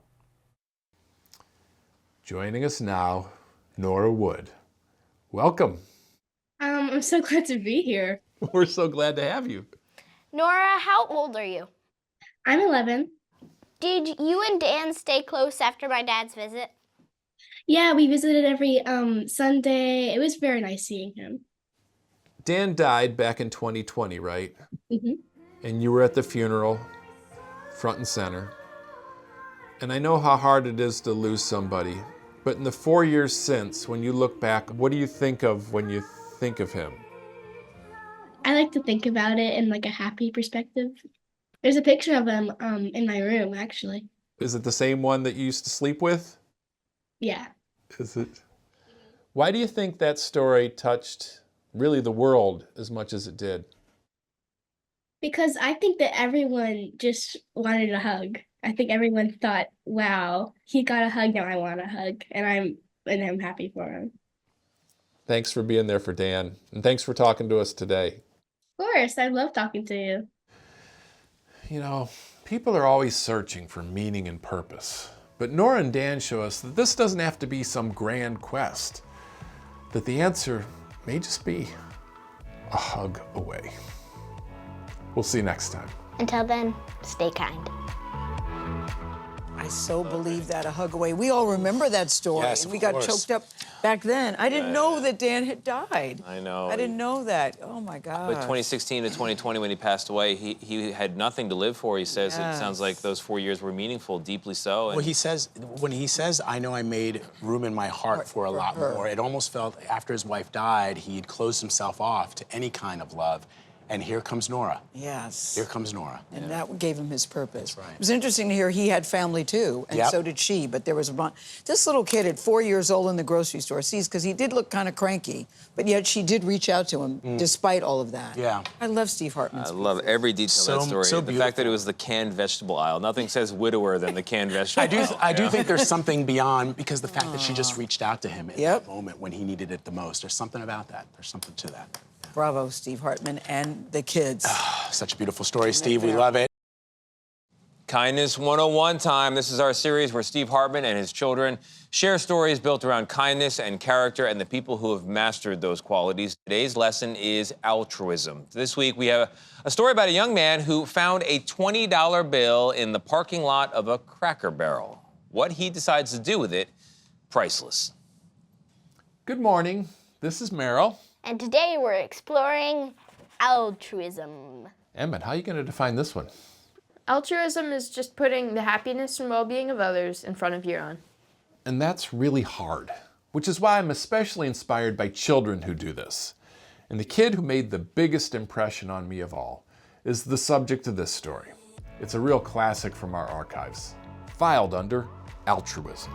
Joining us now, Nora Wood. Welcome. I'm so glad to be here. We're so glad to have you. Nora, how old are you? I'm 11. Did you and Dan stay close after my dad's visit? Yeah, we visited every Sunday. It was very nice seeing him. Dan died back in 2020, right? Mm-hmm. And you were at the funeral, front and center. And I know how hard it is to lose somebody, but in the 4 years since, when you look back, what do you think of when you think of him? I like to think about it in like a happy perspective. There's a picture of him in my room, actually. Is it the same one that you used to sleep with? Yeah. Is it? Why do you think that story touched really the world as much as it did? Because I think that everyone just wanted a hug. I think everyone thought, wow, he got a hug, now I want a hug. And I'm happy for him. Thanks for being there for Dan. And thanks for talking to us today. Of course, I love talking to you. You know, people are always searching for meaning and purpose. But Nora and Dan show us that this doesn't have to be some grand quest. That the answer may just be a hug away. We'll see you next time. Until then, stay kind. I so believe that, a hug away. We all remember that story. Yes, of we got course. choked up back then. I didn't know that Dan had died. I know. I didn't know that. Oh my God. But 2016 to 2020, when he passed away, he had nothing to live for. He says it sounds like those 4 years were meaningful, deeply so. And When he says, I know I made room in my heart for a lot more, it almost felt after his wife died, he'd closed himself off to any kind of love. And here comes Nora. Yes. Here comes Nora. And that gave him his purpose. That's right. It was interesting to hear he had family too, and so did she. But there was this little kid at 4 years old in the grocery store sees, because he did look kind of cranky, but yet she did reach out to him despite all of that. Yeah. I love Steve Hartman. I love every detail of that story. So the fact that it was the canned vegetable aisle. Nothing says widower than the canned vegetable aisle. I do think there's something beyond, because the fact that she just reached out to him at that moment when he needed it the most. There's something about that. There's something to that. Bravo, Steve Hartman and the kids. Such a beautiful story, Steve. We love it. Kindness 101 time. This is our series where Steve Hartman and his children share stories built around kindness and character and the people who have mastered those qualities. Today's lesson is altruism. This week we have a story about a young man who found a $20 bill in the parking lot of a Cracker Barrel. What he decides to do with it, priceless. Good morning. This is Merrill. And today we're exploring altruism. Emmett, how are you going to define this one? Altruism is just putting the happiness and well-being of others in front of your own. And that's really hard, which is why I'm especially inspired by children who do this. And the kid who made the biggest impression on me of all is the subject of this story. It's a real classic from our archives, filed under Altruism.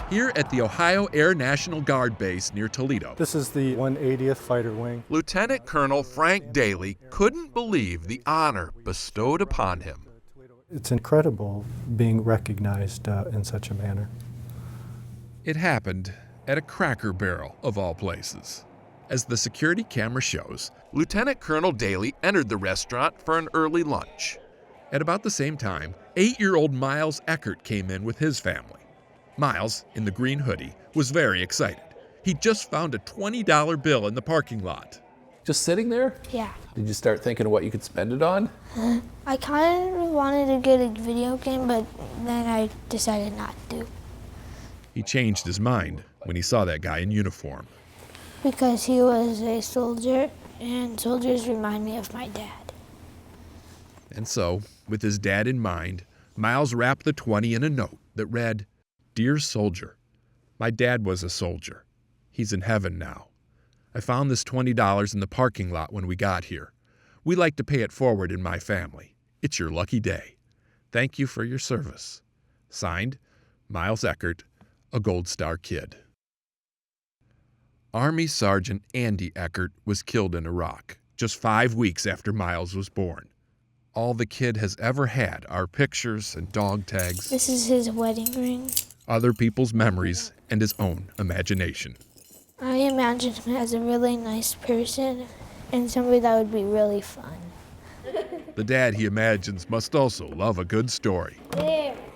Here at the Ohio Air National Guard Base near Toledo, This is the 180th Fighter Wing. Lieutenant Colonel Frank Daly couldn't believe the honor bestowed upon him. It's incredible being recognized in such a manner. It happened at a Cracker Barrel, of all places. As the security camera shows, Lieutenant Colonel Daly entered the restaurant for an early lunch. At about the same time, 8-year-old Miles Eckert came in with his family. Miles, in the green hoodie, was very excited. He just found a $20 bill in the parking lot. Just sitting there? Yeah. Did you start thinking of what you could spend it on? I kind of wanted to get a video game, but then I decided not to. He changed his mind when he saw that guy in uniform. Because he was a soldier, and soldiers remind me of my dad. And so, with his dad in mind, Miles wrapped the 20 in a note that read, "Dear soldier, my dad was a soldier. He's in heaven now. I found this $20 in the parking lot when we got here. We like to pay it forward in my family. It's your lucky day. Thank you for your service. Signed, Miles Eckert, a Gold Star kid." Army Sergeant Andy Eckert was killed in Iraq just 5 weeks after Miles was born. All the kid has ever had are pictures and dog tags, This is his wedding ring. other people's memories, and his own imagination. I imagined him as a really nice person and somebody that would be really fun. The dad he imagines must also love a good story.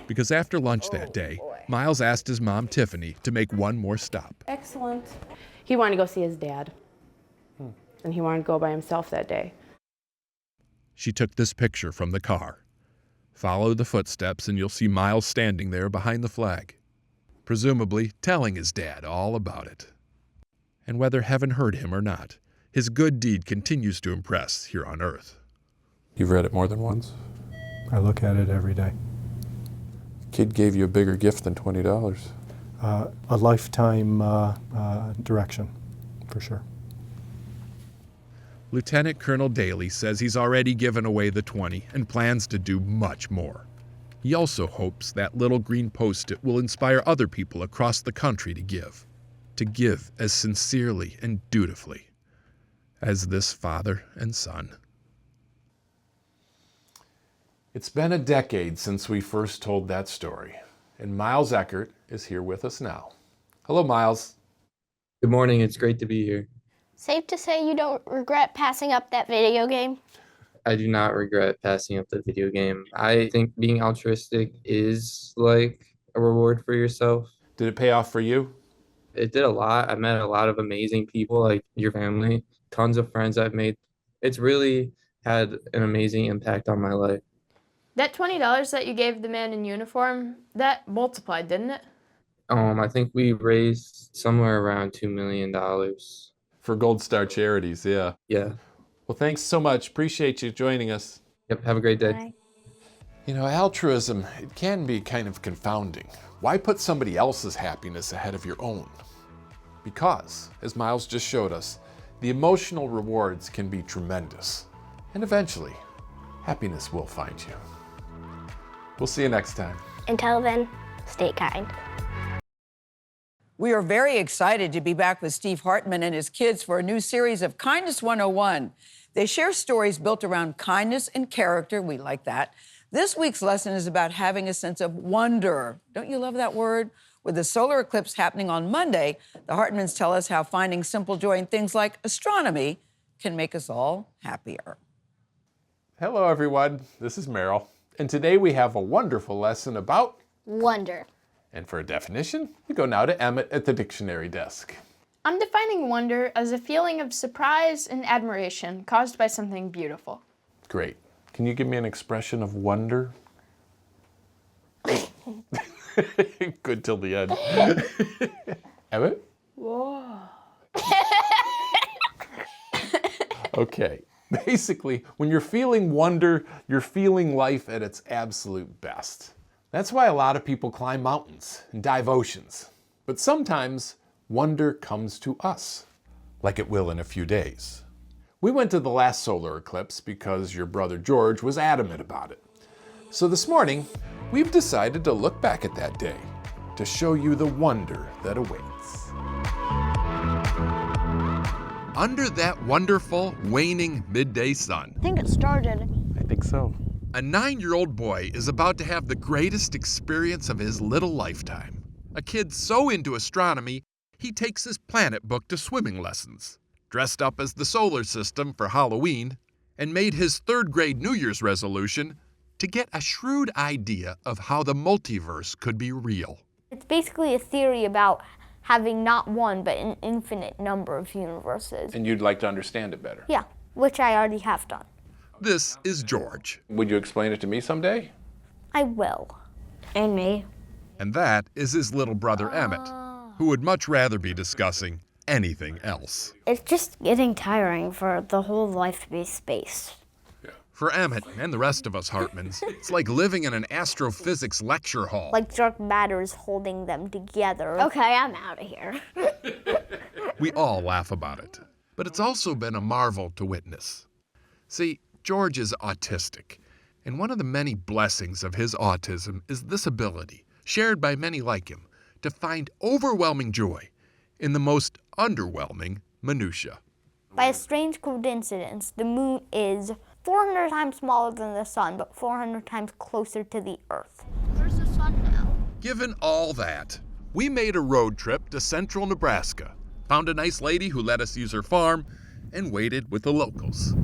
Because after lunch that day, Miles asked his mom, Tiffany, to make one more stop. Excellent. He wanted to go see his dad. And he wanted to go by himself that day. She took this picture from the car. Follow the footsteps and you'll see Miles standing there behind the flag, presumably telling his dad all about it. And whether heaven heard him or not, his good deed continues to impress here on earth. You've read it more than once? I look at it every day. Kid gave you a bigger gift than $20. A lifetime direction, for sure. Lieutenant Colonel Daly says he's already given away the 20 and plans to do much more. He also hopes that little green post-it will inspire other people across the country to give as sincerely and dutifully as this father and son. It's been a decade since we first told that story, and Miles Eckert is here with us now. Hello, Miles. Good morning. It's great to be here. Safe to say you don't regret passing up that video game? I do not regret passing up the video game. I think being altruistic is like a reward for yourself. Did it pay off for you? It did a lot. I met a lot of amazing people, like your family, tons of friends I've made. It's really had an amazing impact on my life. That $20 that you gave the man in uniform, that multiplied, didn't it? I think we raised somewhere around $2 million. For Gold Star Charities, yeah. Yeah. Well, thanks so much. Appreciate you joining us. Yep, have a great day. Bye. You know, altruism, it can be kind of confounding. Why put somebody else's happiness ahead of your own? Because, as Miles just showed us, the emotional rewards can be tremendous. And eventually, happiness will find you. We'll see you next time. Until then, stay kind. We are very excited to be back with Steve Hartman and his kids for a new series of Kindness 101. They share stories built around kindness and character. We like that. This week's lesson is about having a sense of wonder. Don't you love that word? With the solar eclipse happening on Monday, the Hartmans tell us how finding simple joy in things like astronomy can make us all happier. Hello, everyone. This is Merrill. And today we have a wonderful lesson about Wonder. And for a definition, we go now to Emmett at the dictionary desk. I'm defining wonder as a feeling of surprise and admiration caused by something beautiful. Great. Can you give me an expression of wonder? Good till the end. Emmett? Whoa. Okay. Basically, when you're feeling wonder, you're feeling life at its absolute best. That's why a lot of people climb mountains and dive oceans. But sometimes wonder comes to us, like it will in a few days. We went to the last solar eclipse because your brother George was adamant about it. So this morning, we've decided to look back at that day to show you the wonder that awaits. Under that wonderful, waning midday sun, I think it started. I think so. a 9-year-old boy is about to have the greatest experience of his little lifetime. A kid so into astronomy, he takes his planet book to swimming lessons, dressed up as the solar system for Halloween, and made his 3rd grade New Year's resolution to get a shrewd idea of how the multiverse could be real. It's basically a theory about having not one, but an infinite number of universes. And you'd like to understand it better? Yeah, which I already have done. This is George. Would you explain it to me someday? I will. And me. And that is his little brother Emmett, who would much rather be discussing anything else. It's just getting tiring for the whole life to be space. For Emmett and the rest of us Hartmans, it's like living in an astrophysics lecture hall. Like dark matter is holding them together. Okay, I'm out of here. We all laugh about it, but it's also been a marvel to witness. See, George is autistic, and one of the many blessings of his autism is this ability, shared by many like him, to find overwhelming joy in the most underwhelming minutia. By a strange coincidence, the moon is 400 times smaller than the sun, but 400 times closer to the Earth. Where's the sun now? Given all that, we made a road trip to central Nebraska, found a nice lady who let us use her farm, and waited with the locals.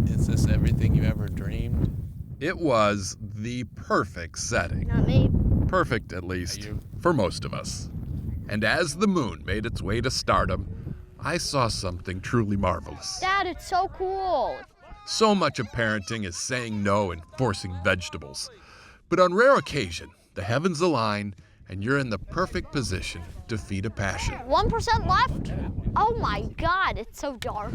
Is this everything you ever dreamed? It was the perfect setting. Not me. Perfect, at least, for most of us. And as the moon made its way to stardom, I saw something truly marvelous. Dad, it's so cool. So much of parenting is saying no and forcing vegetables. But on rare occasion, the heavens align and you're in the perfect position to feed a passion. 1% left? Oh my God, it's so dark.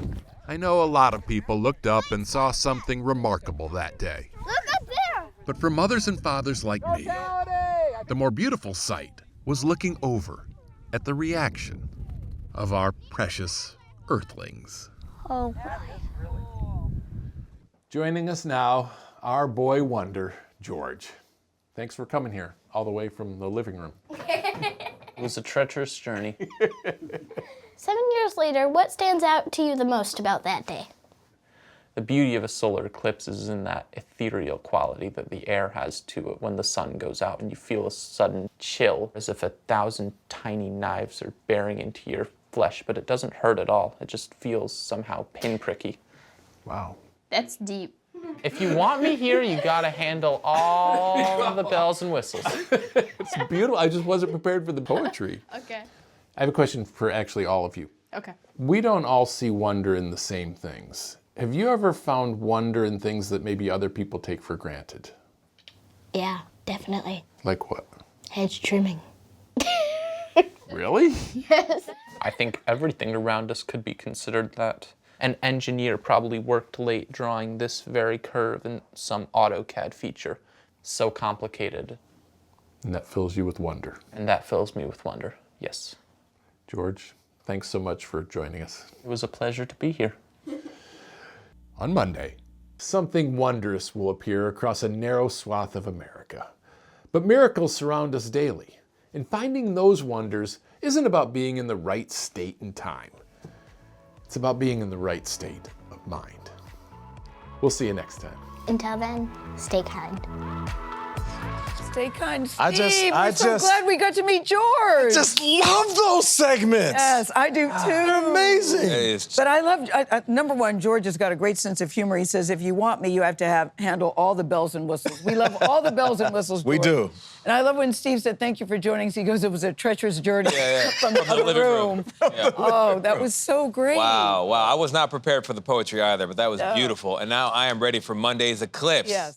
I know a lot of people looked up and saw something remarkable that day. Look up there! But for mothers and fathers like me, the more beautiful sight was looking over at the reaction of our precious earthlings. Oh. Joining us now, our boy wonder, George. Thanks for coming here, all the way from the living room. It was a treacherous journey. 7 years later, what stands out to you the most about that day? The beauty of a solar eclipse is in that ethereal quality that the air has to it when the sun goes out, and you feel a sudden chill, as if 1,000 tiny knives are bearing into your flesh, but it doesn't hurt at all. It just feels somehow pinpricky. Wow. That's deep. If you want me here, you gotta handle all the bells and whistles. It's beautiful. I just wasn't prepared for the poetry. Okay. I have a question for actually all of you. Okay. We don't all see wonder in the same things. Have you ever found wonder in things that maybe other people take for granted? Yeah, definitely. Like what? Hedge trimming. Really? Yes. I think everything around us could be considered that. An engineer probably worked late drawing this very curve in some AutoCAD feature. So complicated. And that fills you with wonder. And that fills me with wonder, yes. George, thanks so much for joining us. It was a pleasure to be here. On Monday, something wondrous will appear across a narrow swath of America. But miracles surround us daily, and finding those wonders isn't about being in the right state and time. It's about being in the right state of mind. We'll see you next time. Until then, stay kind. Stay kind, Steve. I We're so glad we got to meet George. Just love those segments. Yes, I do too. They're amazing. But I love, number one, George has got a great sense of humor. He says, if you want me, you have to handle all the bells and whistles. We love all the bells and whistles, George. We do. And I love when Steve said, thank you for joining us. He goes, it was a treacherous journey from the other living room. Yeah. Oh, that was so great. Wow. I was not prepared for the poetry either, but that was beautiful. And now I am ready for Monday's eclipse. Yes.